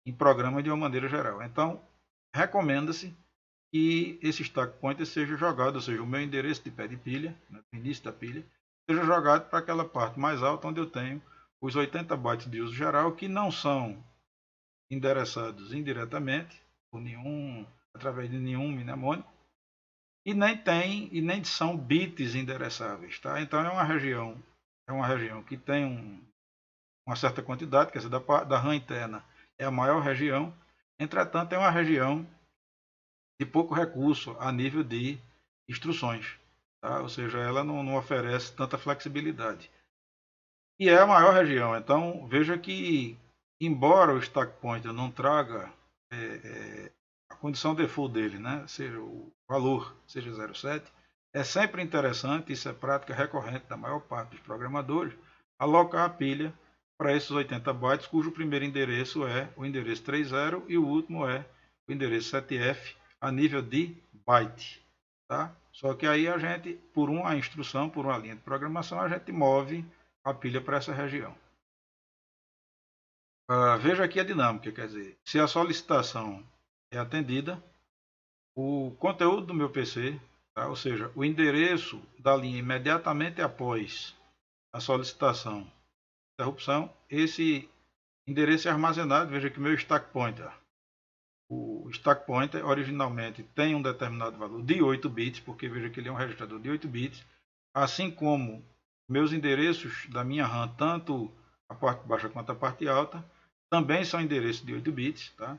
em programas de uma maneira geral. Então, recomenda-se que esse stack pointer seja jogado, ou seja, o meu endereço de pé de pilha, né, no início da pilha, seja jogado para aquela parte mais alta onde eu tenho os 80 bytes de uso geral que não são endereçados indiretamente por através de nenhum mnemônico e nem são bits endereçáveis, tá? Então é uma região que tem uma certa quantidade, quer dizer, da RAM interna é a maior região, entretanto é uma região de pouco recurso a nível de instruções, tá? Ou seja, ela não oferece tanta flexibilidade. E é a maior região, então veja que, embora o stack pointer não traga a condição default dele, né, seja o valor seja 0,7, é sempre interessante, isso é prática recorrente da maior parte dos programadores, alocar a pilha para esses 80 bytes, cujo primeiro endereço é o endereço 30 e o último é o endereço 7F a nível de byte. Tá? Só que aí a gente, por uma instrução, por uma linha de programação, a gente move a pilha para essa região. Veja aqui a dinâmica, quer dizer, se a solicitação é atendida, o conteúdo do meu PC, tá? Ou seja, o endereço da linha imediatamente após a solicitação, interrupção, esse endereço é armazenado. Veja que meu stack pointer, o stack pointer originalmente tem um determinado valor de 8 bits, porque veja que ele é um registrador de 8 bits, assim como meus endereços da minha RAM, tanto a parte baixa quanto a parte alta, também são endereços de 8 bits, tá?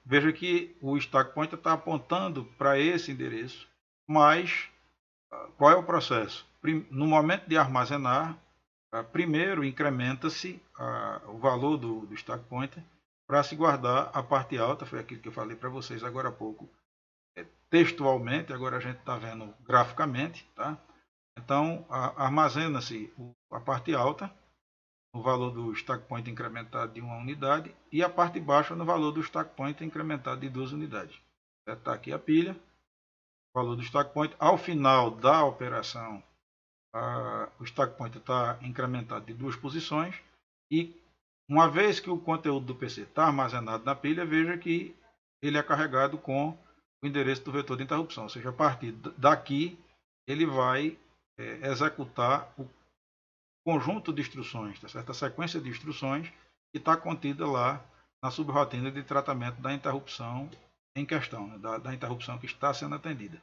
Veja que o stack pointer está apontando para esse endereço, mas qual é o processo? No momento de armazenar, primeiro incrementa-se o valor do stack pointer para se guardar a parte alta, foi aquilo que eu falei para vocês agora há pouco, textualmente, agora a gente está vendo graficamente, tá? Então armazena-se a parte alta no valor do stack pointer incrementado de 1 unidade e a parte baixa no valor do stack pointer incrementado de 2 unidades. Está aqui a pilha, o valor do stack pointer. Ao final da operação, o stack pointer está incrementado de 2 posições e, uma vez que o conteúdo do PC está armazenado na pilha, veja que ele é carregado com o endereço do vetor de interrupção. Ou seja, a partir daqui ele vai executar o conjunto de instruções, tá certo? A sequência de instruções que está contida lá na subrotina de tratamento da interrupção em questão, né? da interrupção que está sendo atendida.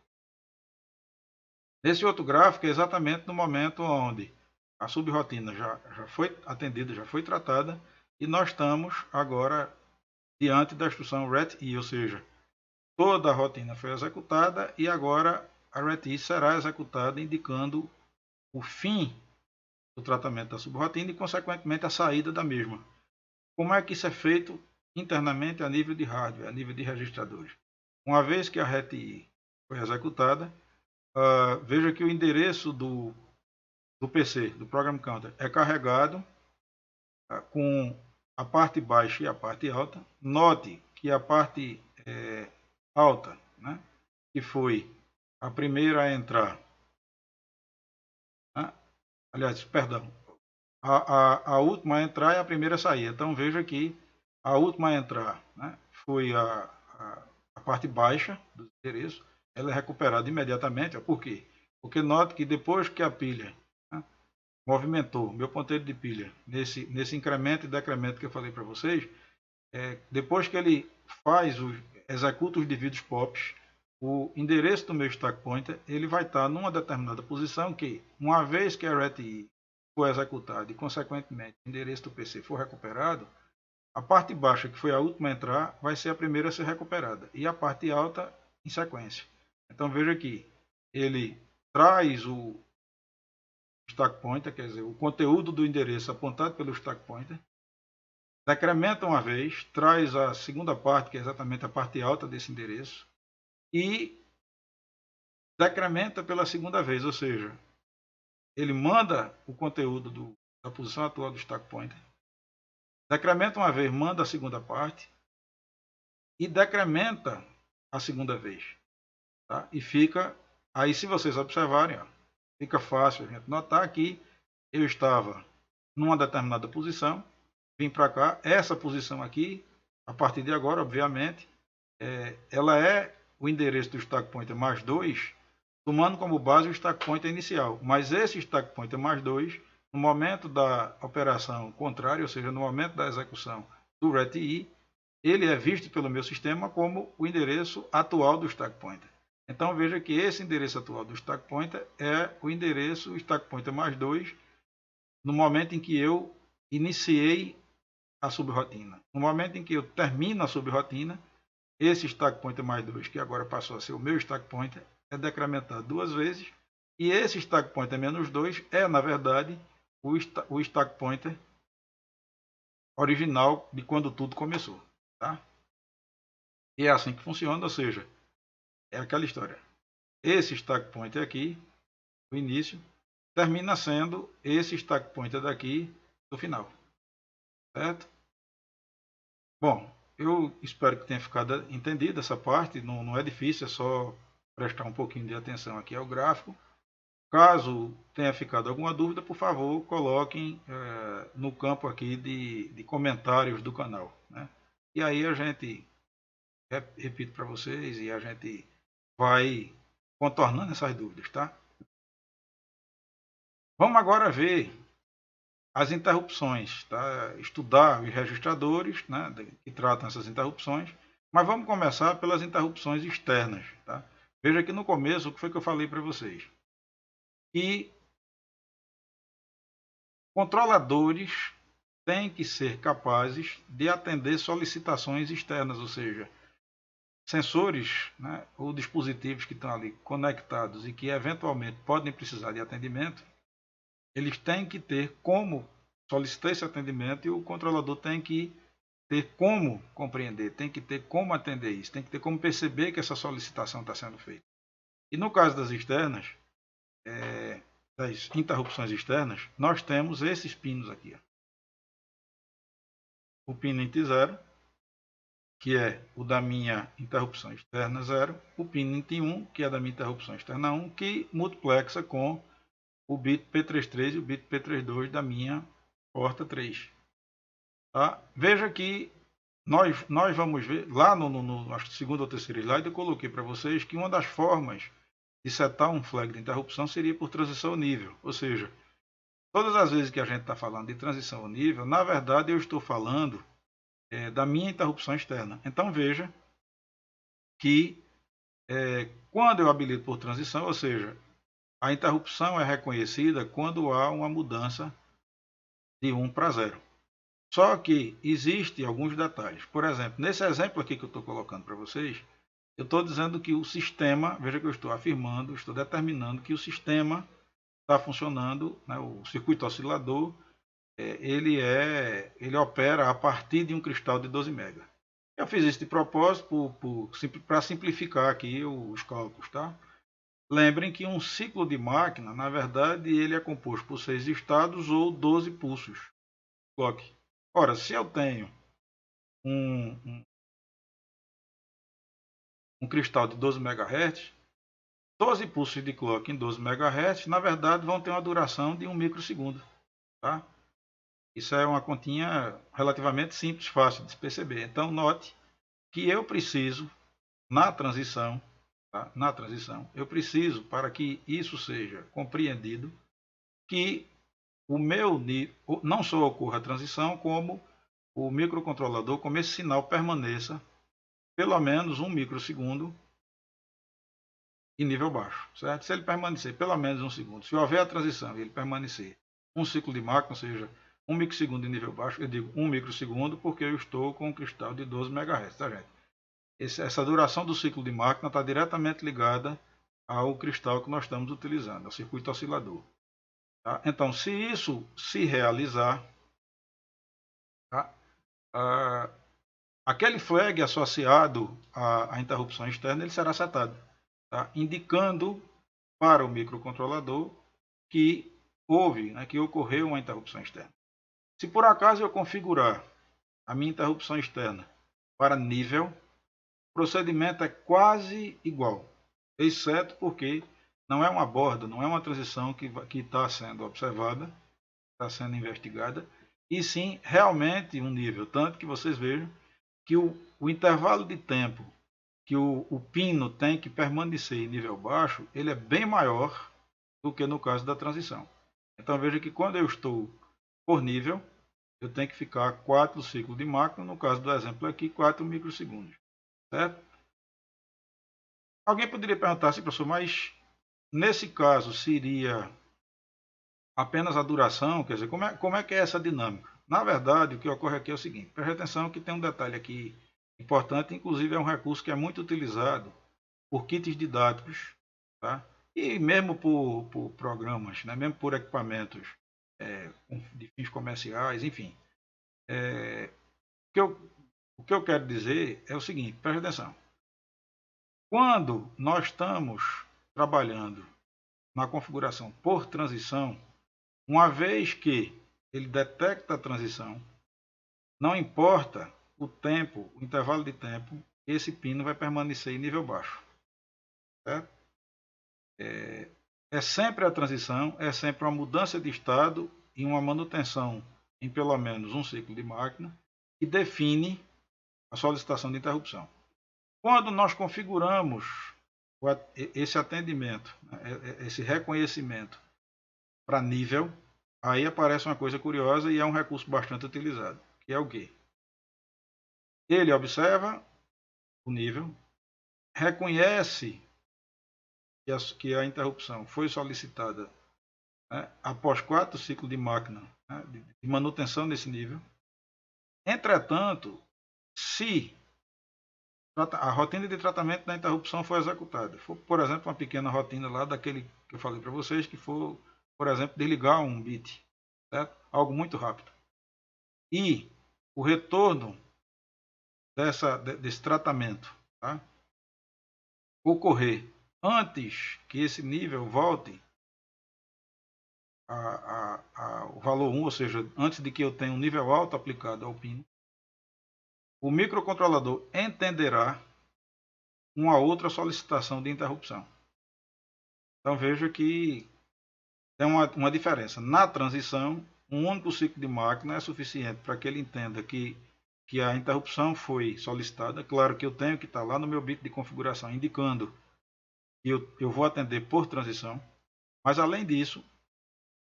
Nesse outro gráfico é exatamente no momento onde a subrotina já foi atendida, já foi tratada, e nós estamos agora diante da instrução RET-I, ou seja, toda a rotina foi executada e agora a RET-I será executada indicando o fim do tratamento da subrotina e, consequentemente, a saída da mesma. Como é que isso é feito internamente a nível de hardware, a nível de registradores? Uma vez que a RET-I foi executada, veja que o endereço do PC, do Program Counter, é carregado com a parte baixa e a parte alta. Note que a parte alta, né, que foi a primeira a entrar, né, aliás, perdão, a última a entrar e a primeira a sair. Então veja que a última a entrar, né, foi a parte baixa do endereço, ela é recuperada imediatamente. Por quê? Porque note que depois que a pilha, né, movimentou meu ponteiro de pilha nesse incremento e decremento que eu falei para vocês, depois que ele executa os devidos pops, o endereço do meu stack pointer ele vai estar numa determinada posição que, uma vez que a RET-I for executado e, consequentemente, o endereço do PC for recuperado, a parte baixa, que foi a última a entrar, vai ser a primeira a ser recuperada. E a parte alta em sequência. Então veja aqui, ele traz o stack pointer, quer dizer, o conteúdo do endereço apontado pelo stack pointer, decrementa uma vez, traz a segunda parte, que é exatamente a parte alta desse endereço, e decrementa pela segunda vez, ou seja, ele manda o conteúdo da posição atual do stack pointer, decrementa uma vez, manda a segunda parte e decrementa a segunda vez. Tá? E fica, aí se vocês observarem, ó, fica fácil a gente notar que eu estava numa determinada posição, vim para cá, essa posição aqui, a partir de agora, obviamente, ela é o endereço do stack pointer mais 2, tomando como base o stack pointer inicial. Mas esse stack pointer mais 2, no momento da operação contrária, ou seja, no momento da execução do RETI, ele é visto pelo meu sistema como o endereço atual do stack pointer. Então veja que esse endereço atual do stack pointer é o endereço stack pointer mais 2 no momento em que eu iniciei a subrotina. No momento em que eu termino a subrotina, esse stack pointer mais 2, que agora passou a ser o meu stack pointer, é decrementado duas vezes. E esse stack pointer menos 2 é, na verdade, o stack pointer original de quando tudo começou. Tá? E é assim que funciona, ou seja, é aquela história. Esse stack pointer aqui, o início, termina sendo esse stack pointer daqui do final. Certo? Bom, eu espero que tenha ficado entendido essa parte. Não é difícil, é só prestar um pouquinho de atenção aqui ao gráfico. Caso tenha ficado alguma dúvida, por favor, coloquem no campo aqui de comentários do canal. Né? E aí a gente, repito para vocês, e a gente vai contornando essas dúvidas, tá? Vamos agora ver as interrupções, tá? Estudar os registradores, né, que tratam essas interrupções, mas vamos começar pelas interrupções externas. Tá? Veja aqui no começo o que foi que eu falei para vocês. Que controladores têm que ser capazes de atender solicitações externas, ou seja, sensores, né, ou dispositivos que estão ali conectados e que eventualmente podem precisar de atendimento, eles têm que ter como solicitar esse atendimento e o controlador tem que ter como compreender, tem que ter como atender isso, tem que ter como perceber que essa solicitação está sendo feita. E no caso das externas, das interrupções externas, nós temos esses pinos aqui. Ó. O pino int 0, que é o da minha interrupção externa 0, o pino int 1, que é da minha interrupção externa 1, que multiplexa com o bit P33 e o bit P32 da minha porta 3. Tá? Veja que nós vamos ver, lá no segundo ou terceiro slide, eu coloquei para vocês que uma das formas de setar um flag de interrupção seria por transição ao nível. Ou seja, todas as vezes que a gente está falando de transição ao nível, na verdade eu estou falando da minha interrupção externa. Então veja que quando eu habilito por transição, ou seja, a interrupção é reconhecida quando há uma mudança de 1 para 0. Só que existem alguns detalhes. Por exemplo, nesse exemplo aqui que eu estou colocando para vocês, eu estou dizendo que o sistema, veja que eu estou afirmando, estou determinando que o sistema está funcionando, né, o circuito oscilador, ele opera a partir de um cristal de 12 MB. Eu fiz isso de propósito para simplificar aqui os cálculos. Tá? Lembrem que um ciclo de máquina, na verdade, ele é composto por 6 estados ou 12 pulsos. Clock. Ora, se eu tenho um cristal de 12 MHz, 12 pulsos de clock em 12 MHz, na verdade, vão ter uma duração de 1 microsegundo. Tá? Isso é uma continha relativamente simples, fácil de se perceber. Então, note que eu preciso, na transição, tá? Eu preciso, para que isso seja compreendido, que o meu não só ocorra a transição, como o microcontrolador, como esse sinal permaneça pelo menos 1 microsegundo em nível baixo. Certo? Se ele permanecer pelo menos 1 segundo, se houver a transição e ele permanecer um ciclo de máquina, ou seja, 1 microsegundo de nível baixo, eu digo 1 microsegundo porque eu estou com um cristal de 12 MHz, tá, gente? Essa duração do ciclo de máquina está diretamente ligada ao cristal que nós estamos utilizando, ao circuito oscilador. Tá? Então, se isso se realizar, tá? Aquele flag associado à interrupção externa ele será setado, tá? Indicando para o microcontrolador que houve, né, que ocorreu uma interrupção externa. Se por acaso eu configurar a minha interrupção externa para nível, o procedimento é quase igual, exceto porque não é uma borda, não é uma transição que está sendo observada, está sendo investigada, e sim realmente um nível, tanto que vocês vejam que o intervalo de tempo que o pino tem que permanecer em nível baixo, ele é bem maior do que no caso da transição. Então veja que quando eu estou por nível, eu tenho que ficar 4 ciclos de máquina, no caso do exemplo aqui, 4 microsegundos. Certo? Alguém poderia perguntar assim, professor, mas nesse caso seria apenas a duração? Quer dizer, como é que é essa dinâmica? Na verdade, o que ocorre aqui é o seguinte, preste atenção que tem um detalhe aqui importante, inclusive é um recurso que é muito utilizado por kits didáticos, tá? E mesmo por programas, né? Mesmo por equipamentos de fins comerciais, enfim. O, que o que eu quero dizer é o seguinte, preste atenção. Quando nós estamos trabalhando na configuração por transição, uma vez que ele detecta a transição, não importa o tempo, o intervalo de tempo, esse pino vai permanecer em nível baixo. Certo? É sempre a transição, é sempre uma mudança de estado e uma manutenção em pelo menos um ciclo de máquina que define a solicitação de interrupção. Quando nós configuramos esse atendimento, esse reconhecimento para nível, aí aparece uma coisa curiosa e é um recurso bastante utilizado, que é o quê? Ele observa o nível, reconhece que a interrupção foi solicitada, né, após 4 ciclos de máquina, né, de manutenção desse nível. Entretanto, se a rotina de tratamento da interrupção foi executada, for, por exemplo, uma pequena rotina lá daquele que eu falei para vocês, que for, por exemplo, desligar um bit, certo? Algo muito rápido. E o retorno desse tratamento, tá, ocorrer antes que esse nível volte o valor 1, ou seja, antes de que eu tenha um nível alto aplicado ao pino, o microcontrolador entenderá uma outra solicitação de interrupção. Então veja que tem uma diferença. Na transição, um único ciclo de máquina é suficiente para que ele entenda que a interrupção foi solicitada. Claro que eu tenho que estar lá no meu bit de configuração indicando que eu vou atender por transição. Mas além disso,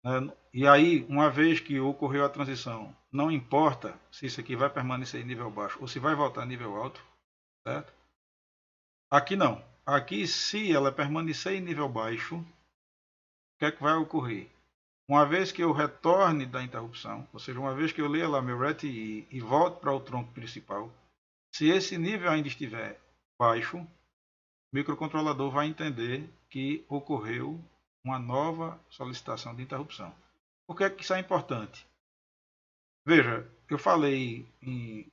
né, e aí, uma vez que ocorreu a transição, não importa se isso aqui vai permanecer em nível baixo ou se vai voltar a nível alto, certo? Aqui não. Aqui, se ela permanecer em nível baixo, o que é que vai ocorrer? Uma vez que eu retorne da interrupção, ou seja, uma vez que eu leia lá meu RETI e volte para o tronco principal, se esse nível ainda estiver baixo, o microcontrolador vai entender que ocorreu uma nova solicitação de interrupção. Por que isso é importante? Veja, eu falei em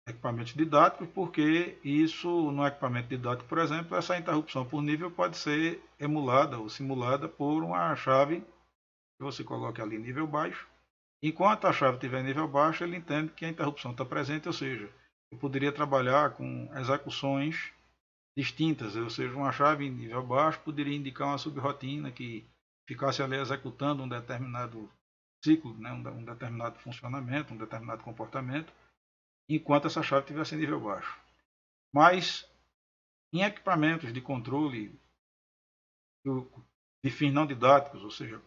equipamentos didáticos porque isso, no equipamento didático, por exemplo, essa interrupção por nível pode ser emulada ou simulada por uma chave que você coloca ali em nível baixo. Enquanto a chave estiver em nível baixo, ele entende que a interrupção está presente, ou seja, eu poderia trabalhar com execuções distintas, ou seja, uma chave em nível baixo poderia indicar uma subrotina que ficasse ali executando um determinado ciclo, né, um determinado funcionamento, um determinado comportamento, enquanto essa chave estivesse em nível baixo. Mas em equipamentos de controle de fins não didáticos, ou seja,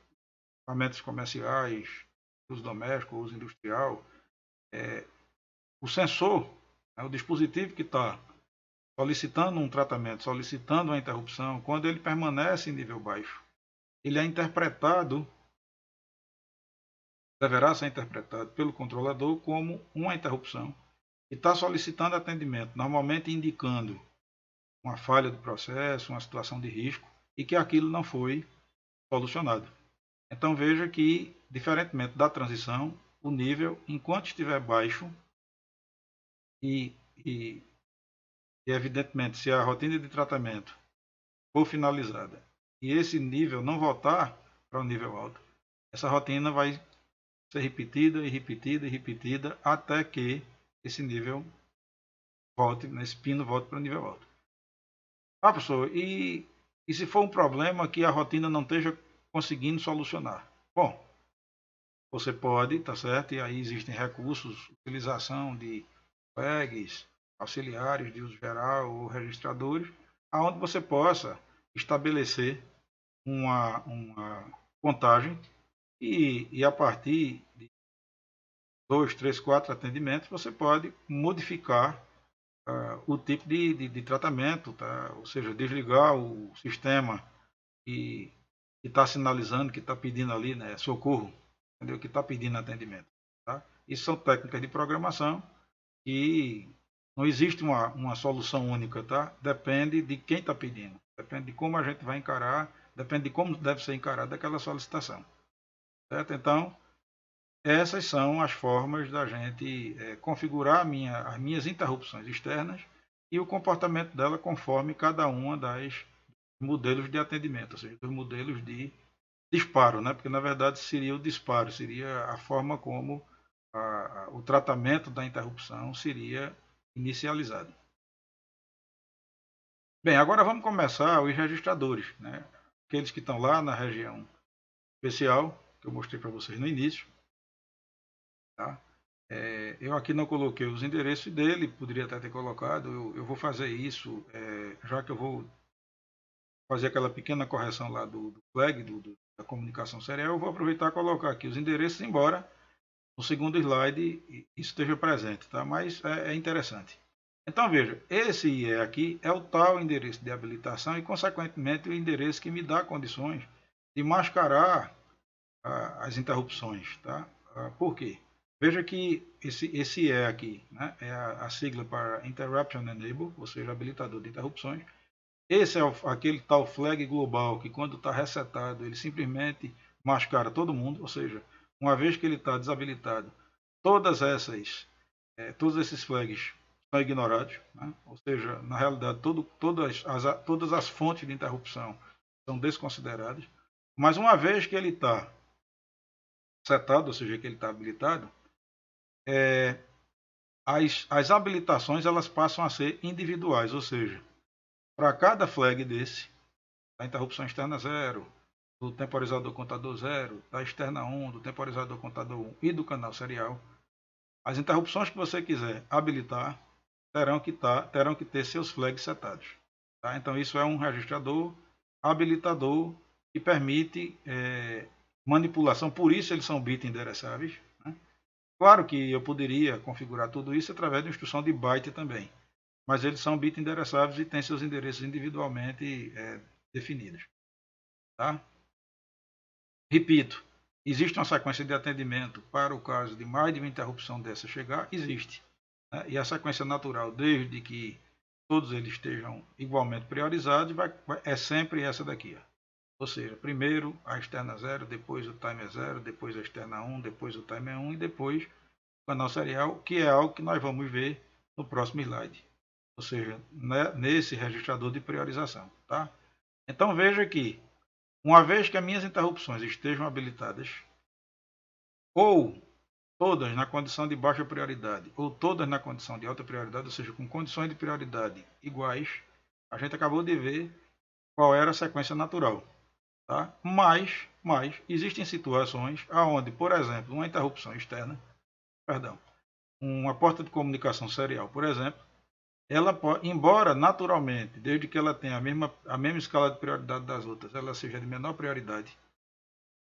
equipamentos comerciais, uso doméstico, uso industrial, o sensor, o dispositivo que está solicitando um tratamento, solicitando uma interrupção, quando ele permanece em nível baixo, ele é interpretado deverá ser interpretado pelo controlador como uma interrupção e está solicitando atendimento, normalmente indicando uma falha do processo, uma situação de risco e que aquilo não foi solucionado. Então veja que, diferentemente da transição, o nível, enquanto estiver baixo e evidentemente, se a rotina de tratamento for finalizada e esse nível não voltar para o nível alto, essa rotina vai ser repetida e repetida e repetida até que esse nível volte, esse pino volte para o nível alto. Ah, professor, e se for um problema que a rotina não esteja conseguindo solucionar? Bom, você pode, tá certo? E aí existem recursos, utilização de flags, auxiliares de uso geral ou registradores, aonde você possa estabelecer uma contagem e a partir de 2, 3, 4 atendimentos você pode modificar o tipo de tratamento, tá? Ou seja, desligar o sistema que está sinalizando, que está pedindo ali, né, socorro, entendeu? Que está pedindo atendimento. Tá? Isso são técnicas de programação e não existe uma solução única, tá? Depende de quem está pedindo, depende de como a gente vai encarar, depende de como deve ser encarada aquela solicitação. Certo? Então, essas são as formas da gente configurar as minhas interrupções externas e o comportamento dela conforme cada uma das modelos de atendimento, ou seja, dos modelos de disparo, né? Porque na verdade seria o disparo, seria a forma como o tratamento da interrupção seria inicializado. Bem, agora vamos começar os registradores, né? Aqueles que estão lá na região especial, que eu mostrei para vocês no início. Tá? Eu aqui não coloquei os endereços dele, poderia até ter colocado, eu vou fazer isso, já que eu vou fazer aquela pequena correção lá do flag, da comunicação serial, eu vou aproveitar e colocar aqui os endereços, embora no segundo slide isso esteja presente, tá? Mas é interessante. Então veja, esse IE aqui é o tal endereço de habilitação e, consequentemente, o endereço que me dá condições de mascarar as interrupções. Tá? Por quê? Veja que esse IE aqui, né, é a sigla para Interruption Enable, ou seja, habilitador de interrupções. Esse é aquele tal flag global que, quando está resetado, ele simplesmente mascara todo mundo, ou seja, uma vez que ele está desabilitado, todos esses flags são ignorados, né? Ou seja, na realidade, todas as fontes de interrupção são desconsideradas. Mas uma vez que ele está setado, ou seja, que ele está habilitado, as habilitações elas passam a ser individuais, ou seja, para cada flag desse, da interrupção externa 0, do temporizador contador 0, da externa 1, do temporizador contador 1 e do canal serial, as interrupções que você quiser habilitar terão que ter seus flags setados. Tá? Então isso é um registrador habilitador que permite manipulação, por isso eles são bit endereçáveis. Né? Claro que eu poderia configurar tudo isso através de uma instrução de byte também, mas eles são bit endereçáveis e têm seus endereços individualmente definidos. Tá? Repito, existe uma sequência de atendimento para o caso de mais de uma interrupção dessa chegar? Existe. Né? E a sequência natural, desde que todos eles estejam igualmente priorizados, é sempre essa daqui. Ó. Ou seja, primeiro a externa 0, depois o timer 0, depois a externa 1, depois o timer 1 e depois o canal serial, que é algo que nós vamos ver no próximo slide. Ou seja, nesse registrador de priorização. Tá? Então veja que, uma vez que as minhas interrupções estejam habilitadas, ou todas na condição de baixa prioridade, ou todas na condição de alta prioridade, ou seja, com condições de prioridade iguais, a gente acabou de ver qual era a sequência natural. Tá? Mas existem situações onde, por exemplo, uma interrupção externa, uma porta de comunicação serial, por exemplo, ela pode, embora naturalmente, desde que ela tenha a mesma escala de prioridade das outras, ela seja de menor prioridade.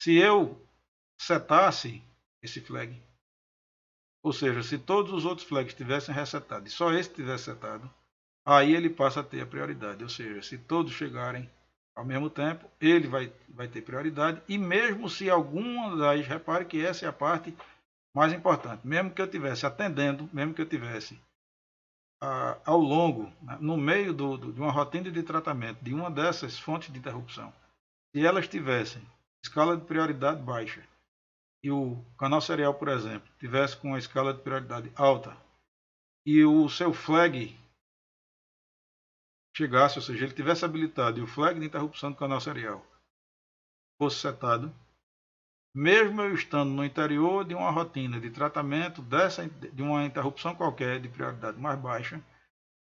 Se eu setasse esse flag, ou seja, se todos os outros flags tivessem resetado e só esse tivesse setado, aí ele passa a ter a prioridade. Ou seja, se todos chegarem Ao mesmo tempo, ele vai ter prioridade, e mesmo se alguma das, repare que essa é a parte mais importante, mesmo que eu estivesse atendendo, mesmo que eu estivesse ao longo, né, no meio de uma rotina de tratamento de uma dessas fontes de interrupção, se elas tivessem escala de prioridade baixa e o canal serial, por exemplo, tivesse com uma escala de prioridade alta e o seu flag chegasse, ou seja, ele tivesse habilitado e o flag de interrupção do canal serial fosse setado, mesmo eu estando no interior de uma rotina de tratamento de uma interrupção qualquer de prioridade mais baixa,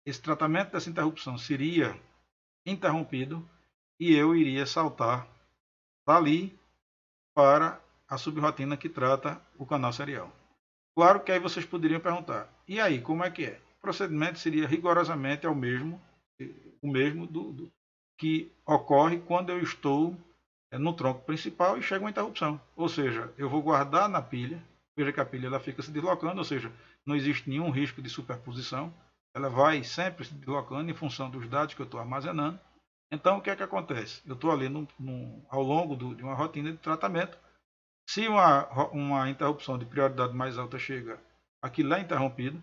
esse tratamento dessa interrupção seria interrompido e eu iria saltar dali para a subratina que trata o canal serial. Claro que aí vocês poderiam perguntar, e aí, como é que é? O procedimento seria rigorosamente o mesmo que ocorre quando eu estou no tronco principal e chega uma interrupção. Ou seja, eu vou guardar na pilha, veja que a pilha ela fica se deslocando, ou seja, não existe nenhum risco de superposição, ela vai sempre se deslocando em função dos dados que eu estou armazenando. Então, o que é que acontece? Eu estou ali ao longo de uma rotina de tratamento. Se uma interrupção de prioridade mais alta chega, aquilo é interrompido.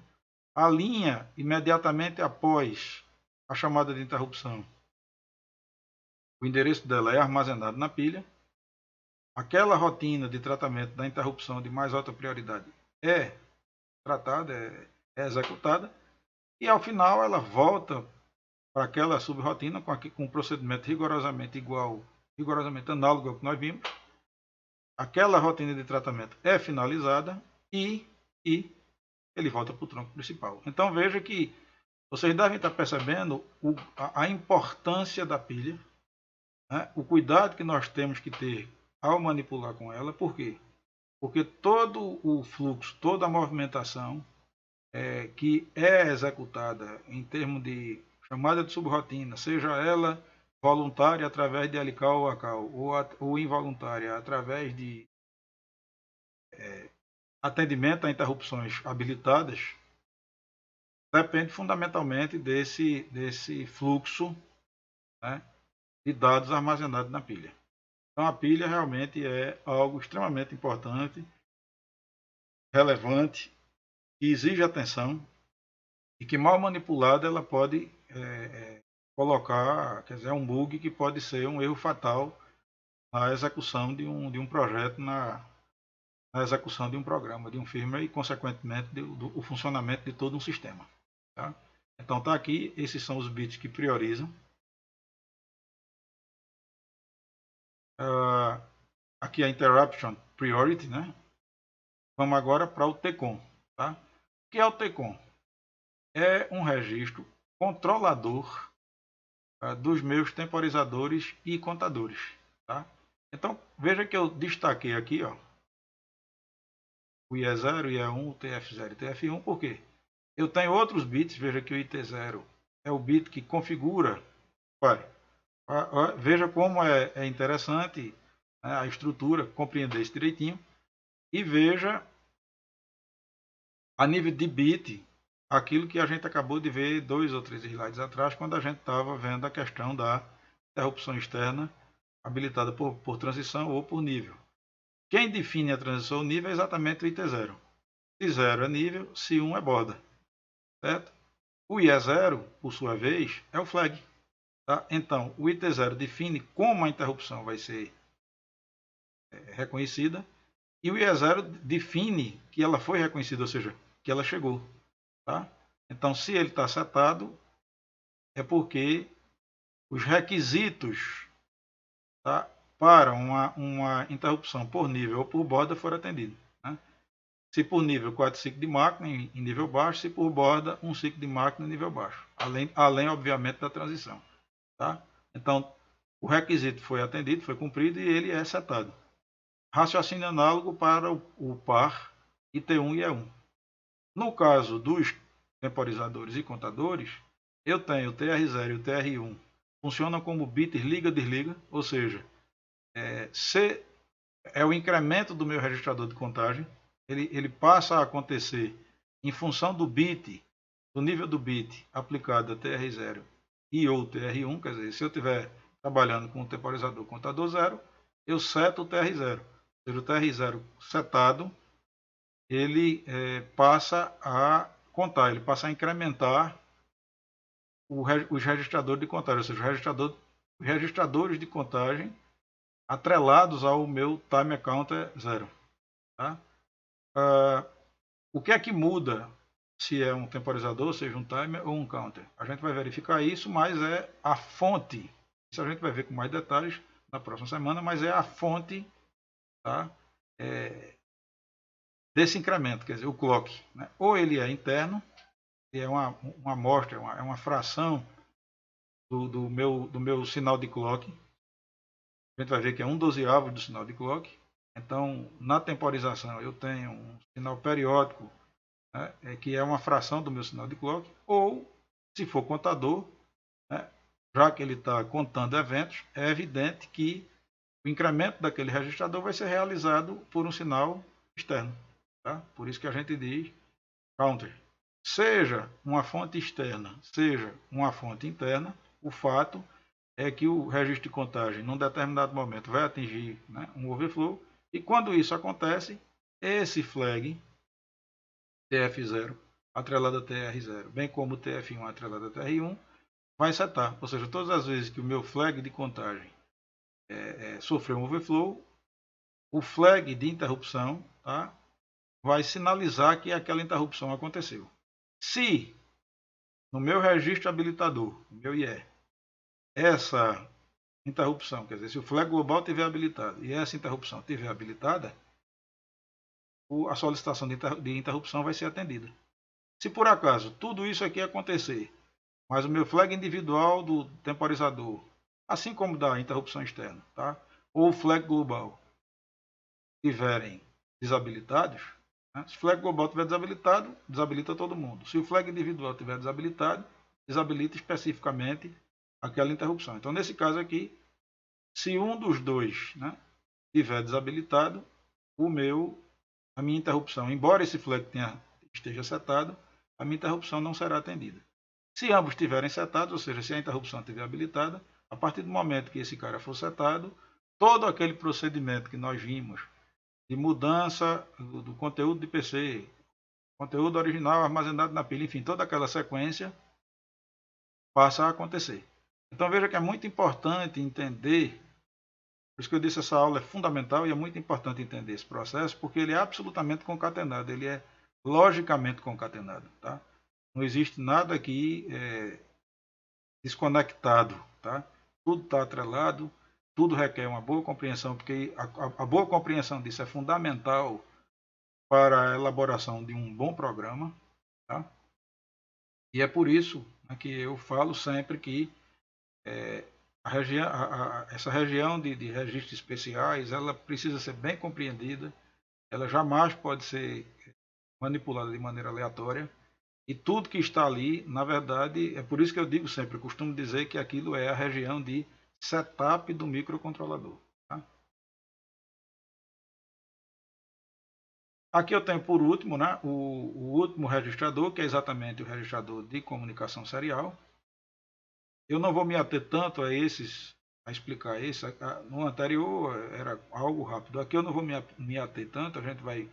A linha, imediatamente após a chamada de interrupção, o endereço dela é armazenado na pilha. Aquela rotina de tratamento da interrupção de mais alta prioridade é tratada, é executada, e ao final ela volta para aquela subrotina com um procedimento rigorosamente igual, rigorosamente análogo ao que nós vimos. Aquela rotina de tratamento é finalizada e ele volta para o tronco principal. Então veja que vocês devem estar percebendo a importância da pilha, né? O cuidado que nós temos que ter ao manipular com ela. Por quê? Porque todo o fluxo, toda a movimentação que é executada em termos de chamada de subrotina, seja ela voluntária através de helical ou acal, ou involuntária através de atendimento a interrupções habilitadas, depende fundamentalmente desse fluxo, né, de dados armazenados na pilha. Então a pilha realmente é algo extremamente importante, relevante, que exige atenção e que mal manipulada ela pode colocar, quer dizer, um bug que pode ser um erro fatal na execução de um projeto, na execução de um programa, de um firmware e, consequentemente, do funcionamento de todo um sistema. Tá? Então está aqui, esses são os bits que priorizam. Aqui a Interruption Priority, né? Vamos agora para o TCOM. Tá? O que é o TCOM? É um registro controlador dos meus temporizadores e contadores. Tá? Então, veja que eu destaquei aqui o IE0, o IE1, o TF0 e o TF1, por quê? Eu tenho outros bits, veja que o IT0 é o bit que configura. Veja como é interessante, né, a estrutura, compreender isso direitinho. E veja, a nível de bit, aquilo que a gente acabou de ver 2 ou 3 slides atrás, quando a gente estava vendo a questão da interrupção externa habilitada por transição ou por nível. Quem define a transição ou nível é exatamente o IT0. Se 0 é nível, se 1 é borda. Certo? O IE0, por sua vez, é o flag. Tá? Então, o IT0 define como a interrupção vai ser reconhecida e o IE0 define que ela foi reconhecida, ou seja, que ela chegou. Tá? Então, se ele está setado, é porque os requisitos, tá, para uma interrupção por nível ou por borda foram atendidos. Né? Se por nível, 4 ciclos de máquina em nível baixo, se por borda, 1 ciclo de máquina em nível baixo. Além obviamente, da transição. Tá? Então, o requisito foi atendido, foi cumprido e ele é setado. Raciocínio análogo para o par IT1 e E1. No caso dos temporizadores e contadores, eu tenho o TR0 e o TR1. Funcionam como bits liga-desliga, ou seja, se é o incremento do meu registrador de contagem, ele passa a acontecer em função do bit, do nível do bit aplicado a TR0 e ou TR1, quer dizer, se eu estiver trabalhando com o temporizador contador zero, eu seto o TR0. Ou seja, o TR0 setado, ele passa a contar, ele passa a incrementar os registradores de contagem, ou seja, os registradores de contagem atrelados ao meu time counter zero. Tá? O que é que muda se é um temporizador, seja um timer ou um counter? A gente vai verificar isso, mas é a fonte. Isso a gente vai ver com mais detalhes na próxima semana, mas é a fonte, tá? Desse incremento, quer dizer, o clock. Né? Ou ele é interno, que é uma amostra, é uma fração do meu sinal de clock. A gente vai ver que é 1/12 do sinal de clock. Então, na temporização, eu tenho um sinal periódico, né, que é uma fração do meu sinal de clock, ou, se for contador, né, já que ele está contando eventos, é evidente que o incremento daquele registrador vai ser realizado por um sinal externo. Tá? Por isso que a gente diz counter. Seja uma fonte externa, seja uma fonte interna, o fato é que o registro de contagem, num determinado momento, vai atingir, né, um overflow, e quando isso acontece, esse flag TF0 atrelado a TR0, bem como o TF1 atrelado a TR1, vai setar. Ou seja, todas as vezes que o meu flag de contagem sofrer um overflow, o flag de interrupção, tá, vai sinalizar que aquela interrupção aconteceu. Se no meu registro habilitador, no meu IE, essa interrupção, quer dizer, se o flag global estiver habilitado e essa interrupção estiver habilitada, a solicitação de interrupção vai ser atendida. Se por acaso tudo isso aqui acontecer, mas o meu flag individual do temporizador, assim como da interrupção externa, tá? Ou o flag global estiverem desabilitados, né? Se o flag global estiver desabilitado, desabilita todo mundo. Se o flag individual estiver desabilitado, desabilita especificamente aquela interrupção. Então, nesse caso aqui, se um dos dois, né, estiver desabilitado, a minha interrupção, embora esse flag esteja setado, a minha interrupção não será atendida. Se ambos estiverem setados, ou seja, se a interrupção estiver habilitada, a partir do momento que esse cara for setado, todo aquele procedimento que nós vimos de mudança do conteúdo de PC, conteúdo original armazenado na pilha, enfim, toda aquela sequência passa a acontecer. Então veja que é muito importante entender, por isso que eu disse, essa aula é fundamental e é muito importante entender esse processo, porque ele é absolutamente concatenado, ele é logicamente concatenado. Tá? Não existe nada aqui desconectado. Tá? Tudo está atrelado, tudo requer uma boa compreensão, porque a boa compreensão disso é fundamental para a elaboração de um bom programa. Tá? E é por isso, né, que eu falo sempre que essa região de registros especiais, ela precisa ser bem compreendida, ela jamais pode ser manipulada de maneira aleatória, e tudo que está ali, na verdade, é por isso que eu digo sempre, eu costumo dizer que aquilo é a região de setup do microcontrolador. Tá? Aqui eu tenho por último, né, o último registrador, que é exatamente o registrador de comunicação serial. Eu não vou me ater tanto a explicar esse. No anterior era algo rápido. Aqui eu não vou me ater tanto. A gente vai,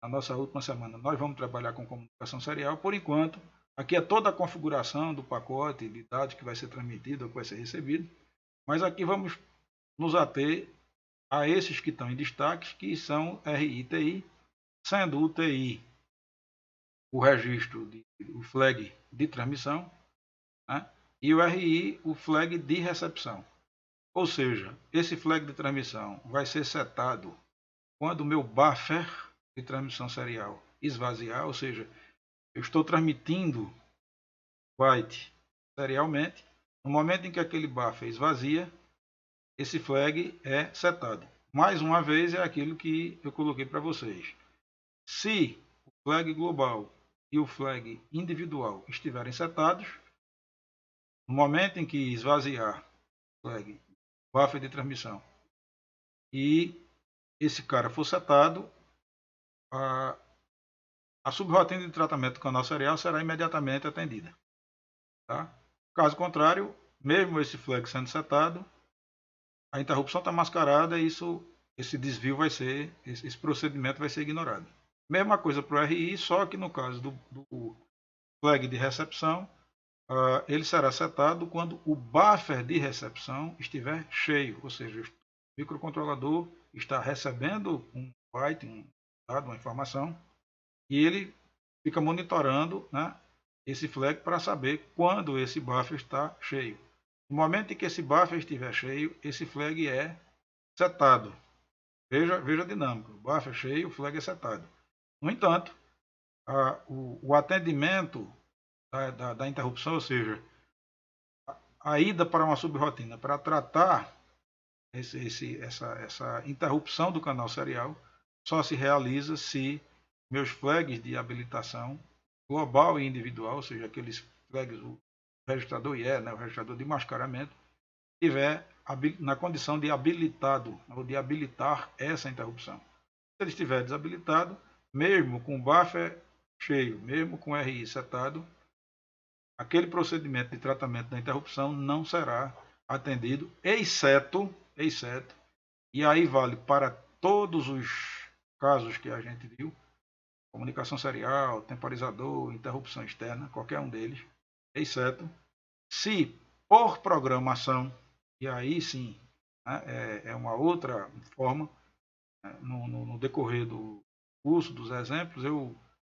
na nossa última semana, nós vamos trabalhar com comunicação serial. Por enquanto, aqui é toda a configuração do pacote de dados que vai ser transmitido ou que vai ser recebido. Mas aqui vamos nos ater a esses que estão em destaque, que são RI e TI, sendo o TI o registro, o flag de transmissão, né? E o RI o flag de recepção. Ou seja, esse flag de transmissão vai ser setado quando o meu buffer de transmissão serial esvaziar, ou seja, eu estou transmitindo byte serialmente. No momento em que aquele buffer esvazia, esse flag é setado. Mais uma vez, é aquilo que eu coloquei para vocês. Se o flag global e o flag individual estiverem setados, no momento em que esvaziar o flag buffer de transmissão e esse cara for setado, a subrotina de tratamento do canal serial será imediatamente atendida. Tá? Caso contrário, mesmo esse flag sendo setado, a interrupção está mascarada e esse desvio vai ser, esse procedimento vai ser ignorado. Mesma coisa para o RI, só que no caso do flag de recepção, ele será setado quando o buffer de recepção estiver cheio, ou seja, o microcontrolador está recebendo um byte, um dado, uma informação, e ele fica monitorando, né, esse flag para saber quando esse buffer está cheio. No momento em que esse buffer estiver cheio, esse flag é setado. Veja a dinâmica. O buffer cheio, o flag é setado. No entanto, o atendimento da interrupção, ou seja, a ida para uma subrotina para tratar essa interrupção do canal serial, só se realiza se meus flags de habilitação global e individual, ou seja, aqueles flags, o registrador IE, né, o registrador de mascaramento, estiver na condição de habilitado ou de habilitar essa interrupção. Se ele estiver desabilitado, mesmo com o buffer cheio, mesmo com o RI setado, aquele procedimento de tratamento da interrupção não será atendido, exceto, e aí vale para todos os casos que a gente viu, comunicação serial, temporizador, interrupção externa, qualquer um deles, exceto se por programação, e aí sim, né, é uma outra forma, né, no decorrer do curso, dos exemplos,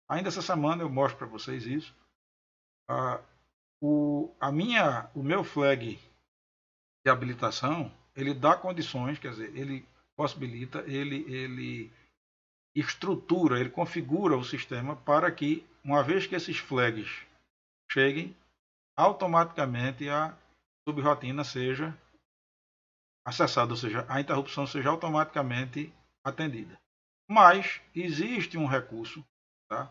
ainda essa semana eu mostro para vocês isso. O meu flag de habilitação, ele dá condições, quer dizer, ele possibilita, ele estrutura, ele configura o sistema para que, uma vez que esses flags cheguem, automaticamente a subrotina seja acessada, ou seja, a interrupção seja automaticamente atendida. Mas existe um recurso, tá,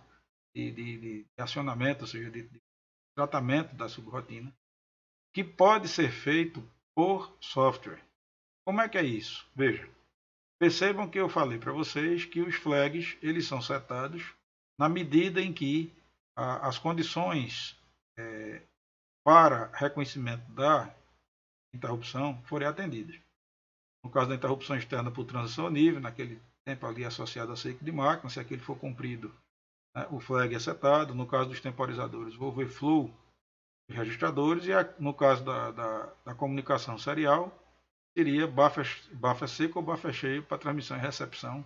de acionamento, ou seja, de tratamento da subrotina, que pode ser feito por software. Como é que é isso? Veja, percebam que eu falei para vocês que os flags eles são setados na medida em que as condições para reconhecimento da interrupção forem atendidas. No caso da interrupção externa por transição a nível, naquele tempo ali associado a ciclo de máquina, se aquele for cumprido, né, o flag é setado. No caso dos temporizadores, o overflow dos registradores, e no caso da comunicação serial, seria buffer seco ou buffer cheio para transmissão e recepção,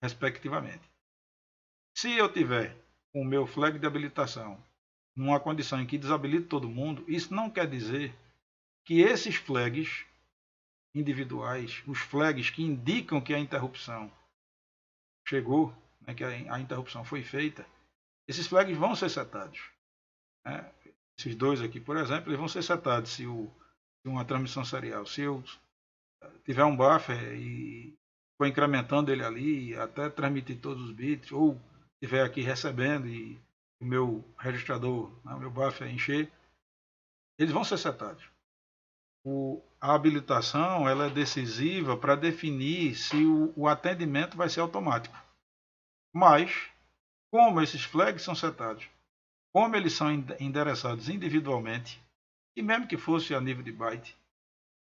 respectivamente. Se eu tiver com o meu flag de habilitação numa condição em que desabilito todo mundo, isso não quer dizer que esses flags individuais, os flags que indicam que a interrupção chegou, né, que a interrupção foi feita, esses flags vão ser setados. Né? Esses dois aqui, por exemplo, eles vão ser setados se uma transmissão serial, se eu tiver um buffer e for incrementando ele ali até transmitir todos os bits, ou estiver aqui recebendo e o meu registrador, né, o meu buffer encher, eles vão ser setados. A habilitação ela é decisiva para definir se o atendimento vai ser automático. Mas, como esses flags são setados, como eles são endereçados individualmente, e mesmo que fosse a nível de byte,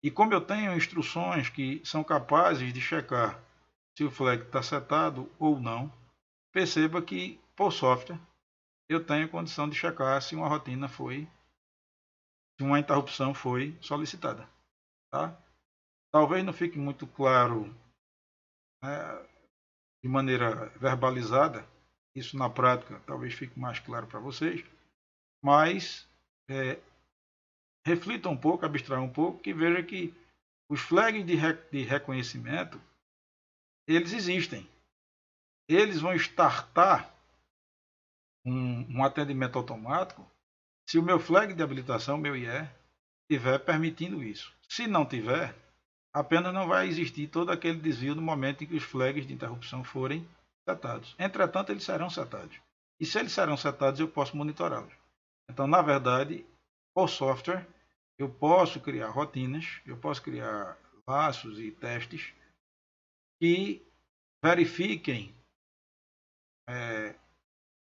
e como eu tenho instruções que são capazes de checar se o flag está setado ou não, perceba que, por software, eu tenho condição de checar se uma rotina foi, se uma interrupção foi solicitada. Tá? Talvez não fique muito claro, né, de maneira verbalizada, isso na prática talvez fique mais claro para vocês, mas reflita um pouco, abstraia um pouco, que veja que os flags de reconhecimento, eles existem. Eles vão startar um atendimento automático se o meu flag de habilitação, meu IE, estiver permitindo isso. Se não tiver, apenas não vai existir todo aquele desvio no momento em que os flags de interrupção forem setados. Entretanto, eles serão setados. E se eles serão setados, eu posso monitorá-los. Então, na verdade, por software, eu posso criar rotinas, eu posso criar laços e testes que verifiquem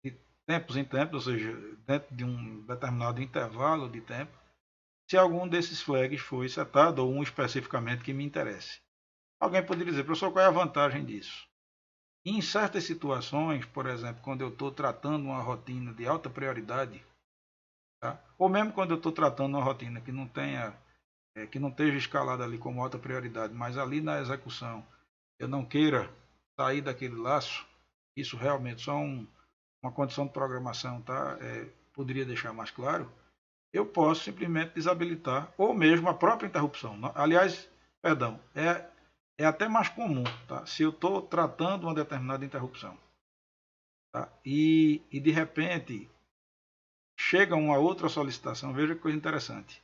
de tempos em tempos, ou seja, dentro de um determinado intervalo de tempo, se algum desses flags foi setado ou um especificamente que me interesse. Alguém poderia dizer, professor, qual é a vantagem disso? Em certas situações, por exemplo, quando eu estou tratando uma rotina de alta prioridade, tá? Ou mesmo quando eu estou tratando uma rotina que não tenha, que não esteja escalada ali como alta prioridade, mas ali na execução eu não queira sair daquele laço, isso realmente só uma condição de programação, tá? Poderia deixar mais claro. Eu posso simplesmente desabilitar, ou mesmo a própria interrupção. Aliás, perdão, é até mais comum, tá? Se eu estou tratando uma determinada interrupção, tá? E de repente chega uma outra solicitação, veja que coisa interessante.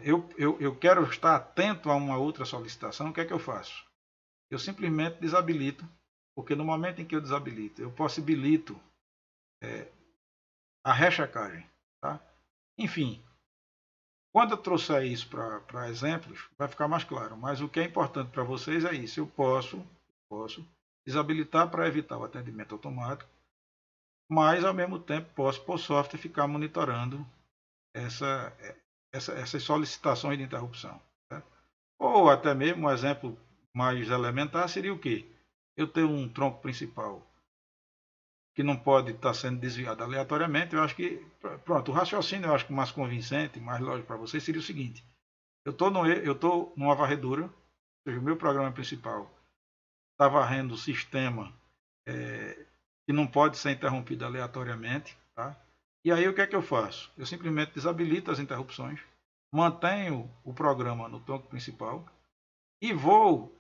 Eu quero estar atento a uma outra solicitação, o que é que eu faço? Eu simplesmente desabilito, porque no momento em que eu desabilito, eu possibilito a rechecagem, tá? Enfim, quando eu trouxer isso para exemplos, vai ficar mais claro. Mas o que é importante para vocês é isso. Eu posso desabilitar para evitar o atendimento automático, mas ao mesmo tempo posso, por software, ficar monitorando essa, essas solicitações de interrupção. Certo? Ou até mesmo um exemplo mais elementar seria o quê? Eu tenho um tronco principal que não pode estar sendo desviado aleatoriamente. Eu acho que, pronto, o raciocínio eu acho que mais convincente, mais lógico para vocês seria o seguinte: eu estou numa varredura, ou seja, o meu programa principal está varrendo o sistema que não pode ser interrompido aleatoriamente, tá? E aí o que é que eu faço? Eu simplesmente desabilito as interrupções, mantenho o programa no tronco principal e vou,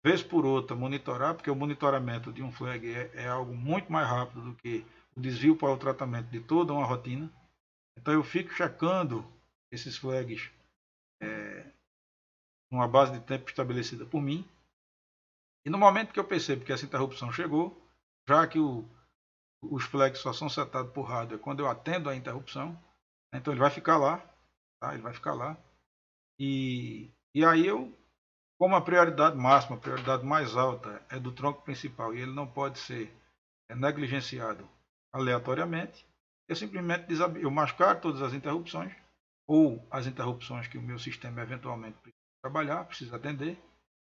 vez por outra, monitorar, porque o monitoramento de um flag é algo muito mais rápido do que o desvio para o tratamento de toda uma rotina. Então eu fico checando esses flags numa base de tempo estabelecida por mim. E no momento que eu percebo que essa interrupção chegou, já que os flags só são setados por hardware quando eu atendo a interrupção, então ele vai ficar lá, tá? Ele vai ficar lá. E aí eu, como a prioridade máxima, a prioridade mais alta é do tronco principal e ele não pode ser negligenciado aleatoriamente, eu simplesmente eu mascaro todas as interrupções ou as interrupções que o meu sistema eventualmente precisa trabalhar, precisa atender,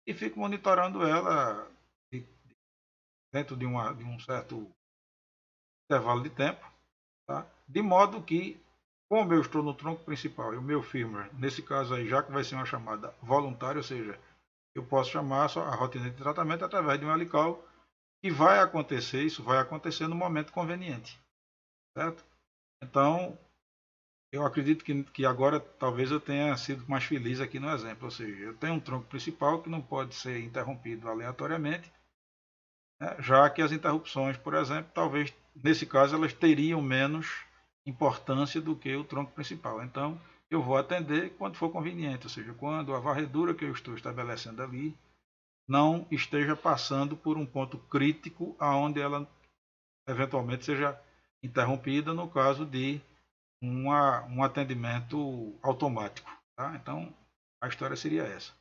e fico monitorando ela dentro de um certo intervalo de tempo, tá? De modo que, como eu estou no tronco principal e o meu firmware, nesse caso aí, já que vai ser uma chamada voluntária, ou seja, eu posso chamar a rotina de tratamento através de um helical, e vai acontecer, isso vai acontecer no momento conveniente, certo? Então, eu acredito que agora talvez eu tenha sido mais feliz aqui no exemplo, ou seja, eu tenho um tronco principal que não pode ser interrompido aleatoriamente, né? Já que as interrupções, por exemplo, talvez nesse caso elas teriam menos importância do que o tronco principal. Então, eu vou atender quando for conveniente, ou seja, quando a varredura que eu estou estabelecendo ali não esteja passando por um ponto crítico aonde ela eventualmente seja interrompida no caso de um atendimento automático. Tá? Então, a história seria essa.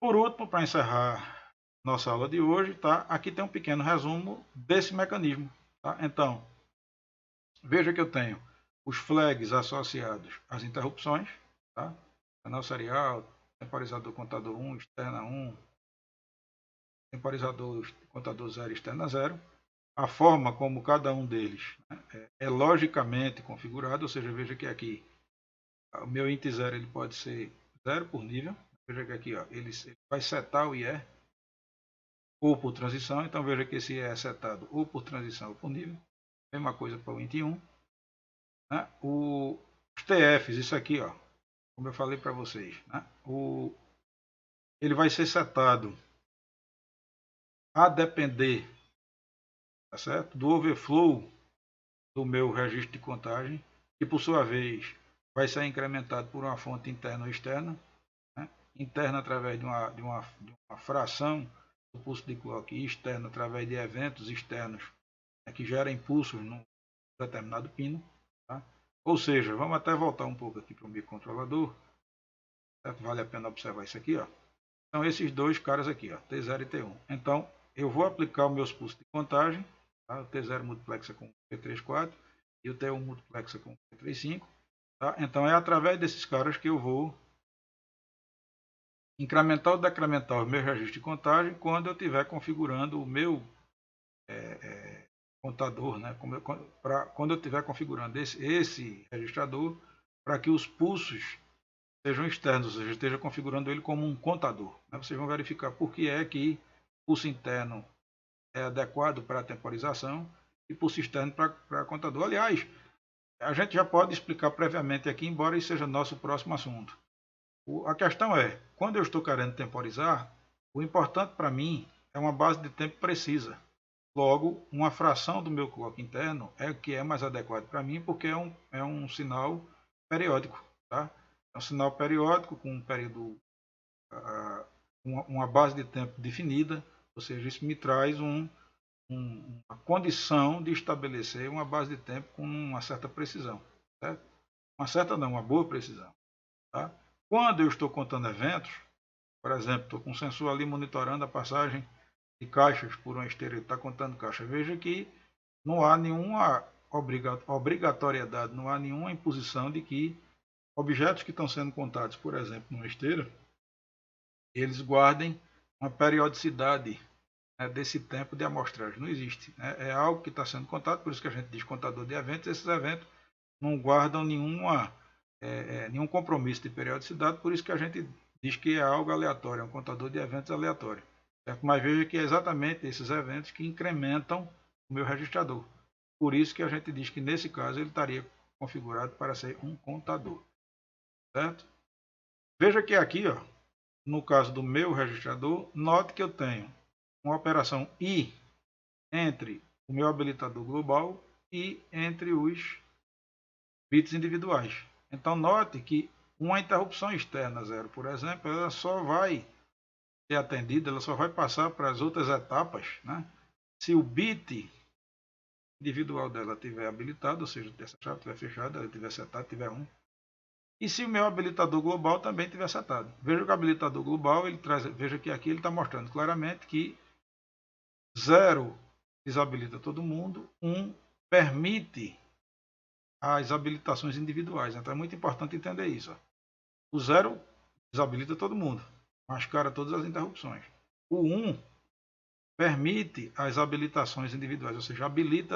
Por último, para encerrar nossa aula de hoje, tá? Aqui tem um pequeno resumo desse mecanismo. Tá? Então, veja que eu tenho os flags associados às interrupções, tá? Canal serial, temporizador contador 1, externa 1, temporizador contador 0, externa 0. A forma como cada um deles, né, é logicamente configurado, ou seja, veja que aqui o meu int 0 ele pode ser 0 por nível. Veja que aqui ó, ele vai setar o IE ou por transição, então veja que esse é setado ou por transição ou por nível. Mesma coisa para o int 1. Né? Os TFs, isso aqui, ó, como eu falei para vocês, né? Ele vai ser setado a depender, tá certo? Do overflow do meu registro de contagem, que por sua vez vai ser incrementado por uma fonte interna ou externa, né? Interna através de uma fração do pulso de clock e externa através de eventos externos, né, que geram impulsos num determinado pino. Tá? Ou seja, vamos até voltar um pouco aqui para o microcontrolador, certo? Vale a pena observar isso aqui, ó. São esses dois caras aqui, ó, T0 e T1. Então, eu vou aplicar os meus pulsos de contagem, tá? O T0 multiplexa com P34 e o T1 multiplexa com P35. Tá? Então é através desses caras que eu vou incrementar ou decrementar os meus registros de contagem quando eu estiver configurando o meu contador, né? Quando eu estiver configurando esse registrador para que os pulsos sejam externos, ou seja, esteja configurando ele como um contador. Né? Vocês vão verificar por que é que pulso interno é adequado para a temporização e pulso externo para contador. Aliás, a gente já pode explicar previamente aqui, embora isso seja nosso próximo assunto. A questão é, quando eu estou querendo temporizar, o importante para mim é uma base de tempo precisa. Logo, uma fração do meu clock interno é o que é mais adequado para mim, porque é um sinal periódico. Tá? É um sinal periódico com um período, uma base de tempo definida, ou seja, isso me traz uma condição de estabelecer uma base de tempo com uma certa precisão. Certo? Uma certa não, uma boa precisão. Tá? Quando eu estou contando eventos, por exemplo, estou com um sensor ali monitorando a passagem de caixas por uma esteira, ele está contando caixa. Veja que não há nenhuma obrigatoriedade, não há nenhuma imposição de que objetos que estão sendo contados, por exemplo, numa esteira, eles guardem uma periodicidade, né, desse tempo de amostragem. Não existe. Né? É algo que está sendo contado, por isso que a gente diz contador de eventos. Esses eventos não guardam nenhum compromisso de periodicidade, por isso que a gente diz que é algo aleatório, é um contador de eventos aleatório. Certo? Mas veja que é exatamente esses eventos que incrementam o meu registrador. Por isso que a gente diz que nesse caso ele estaria configurado para ser um contador. Certo? Veja que aqui, ó, no caso do meu registrador, note que eu tenho uma operação I entre o meu habilitador global e entre os bits individuais. Então note que uma interrupção externa zero, por exemplo, ela só vai ser atendida, ela só vai passar para as outras etapas, né? Se o bit individual dela estiver habilitado, ou seja, essa chave estiver fechada, ela estiver setada, tiver 1. E se o meu habilitador global também estiver setado. Veja que o habilitador global, ele traz, veja que aqui ele está mostrando claramente que 0 desabilita todo mundo, 1 permite as habilitações individuais. Então é muito importante entender isso. Ó. O 0 desabilita todo mundo, mascara todas as interrupções. O 1 permite as habilitações individuais, ou seja, habilita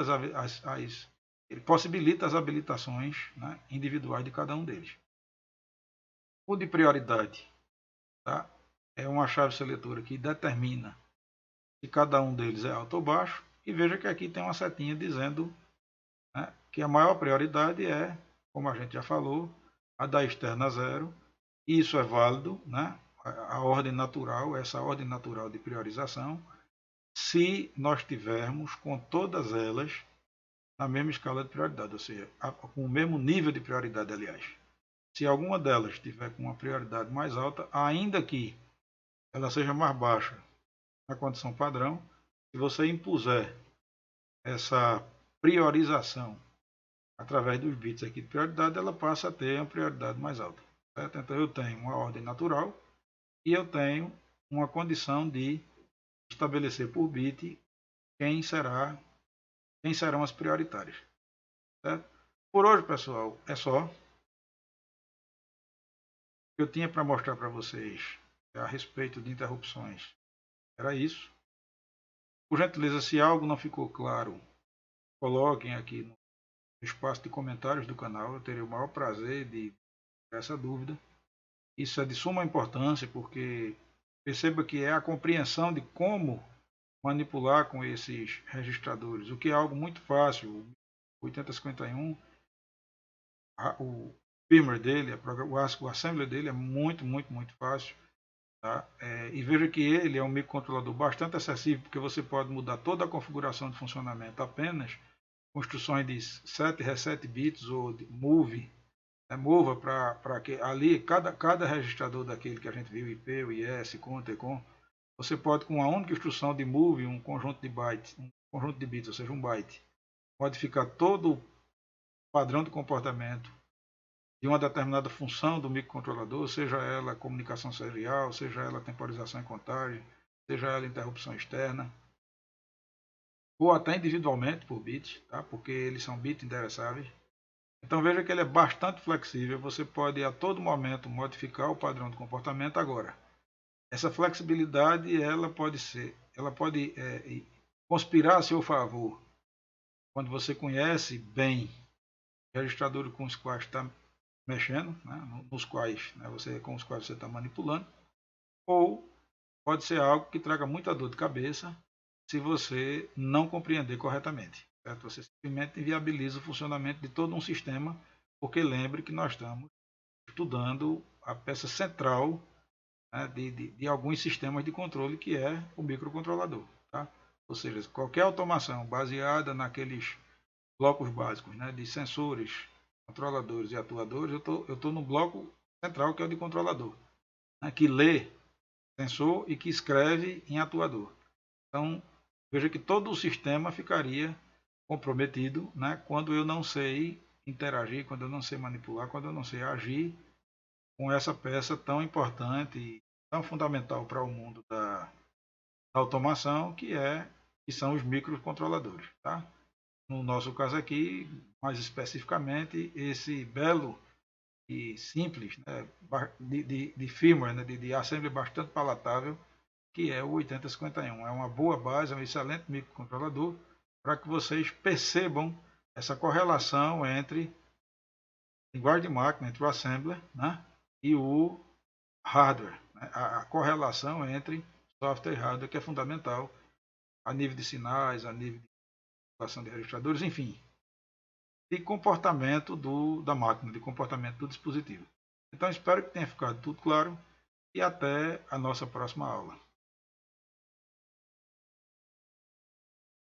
ele possibilita as habilitações, né, individuais de cada um deles. O de prioridade, tá, é uma chave seletora que determina se cada um deles é alto ou baixo. E veja que aqui tem uma setinha dizendo, né, que a maior prioridade é, como a gente já falou, a da externa zero. Isso é válido, né? A ordem natural, essa ordem natural de priorização, se nós tivermos com todas elas na mesma escala de prioridade, ou seja, com o mesmo nível de prioridade, aliás. Se alguma delas tiver com uma prioridade mais alta, ainda que ela seja mais baixa na condição padrão, se você impuser essa priorização através dos bits aqui de prioridade, ela passa a ter uma prioridade mais alta. Certo? Então eu tenho uma ordem natural e eu tenho uma condição de estabelecer por bit quem serão as prioritárias. Certo? Por hoje, pessoal, é só. O que eu tinha para mostrar para vocês a respeito de interrupções era isso. Por gentileza, se algo não ficou claro, coloquem aqui no espaço de comentários do canal. Eu terei o maior prazer de tirar essa dúvida. Isso é de suma importância, porque perceba que é a compreensão de como manipular com esses registradores, o que é algo muito fácil. O 8051, o firmware dele, o assembler dele é muito fácil. Tá? E veja que ele é um microcontrolador bastante acessível, porque você pode mudar toda a configuração de funcionamento apenas com instruções de 7 reset bits ou de move, mova para que ali cada registrador daquele que a gente viu, IP, o IS, COM, TCOM, você pode com a única instrução de move, um conjunto de bytes, um conjunto de bits, ou seja, um byte, modificar todo o padrão de comportamento de uma determinada função do microcontrolador, seja ela comunicação serial, seja ela temporização e contagem, seja ela interrupção externa, ou até individualmente por bits, tá? Porque eles são bits endereçáveis. Então veja que ele é bastante flexível, você pode a todo momento modificar o padrão de comportamento. Agora, essa flexibilidade ela pode conspirar a seu favor quando você conhece bem os registradores com os quais está mexendo, né, nos quais, né, com os quais você está manipulando, ou pode ser algo que traga muita dor de cabeça se você não compreender corretamente. Certo? Você simplesmente inviabiliza o funcionamento de todo um sistema, porque lembre que nós estamos estudando a peça central, né, de alguns sistemas de controle, que é o microcontrolador. Tá? Ou seja, qualquer automação baseada naqueles blocos básicos, né, de sensores, controladores e atuadores, eu estou no bloco central, que é o de controlador, né, que lê sensor e que escreve em atuador. Então, veja que todo o sistema ficaria comprometido, né, quando eu não sei interagir, quando eu não sei manipular, quando eu não sei agir com essa peça tão importante e tão fundamental para o mundo da automação, que são os microcontroladores. Tá? No nosso caso aqui, mais especificamente, esse belo e simples, né, de firmware, né, de assembly bastante palatável, que é o 8051. É uma boa base, é um excelente microcontrolador para que vocês percebam essa correlação entre linguagem de máquina, entre o assembler, né, e o hardware. Né, a correlação entre software e hardware, que é fundamental a nível de sinais, a nível de relação de registradores, enfim, de comportamento da máquina, de comportamento do dispositivo. Então espero que tenha ficado tudo claro e até a nossa próxima aula.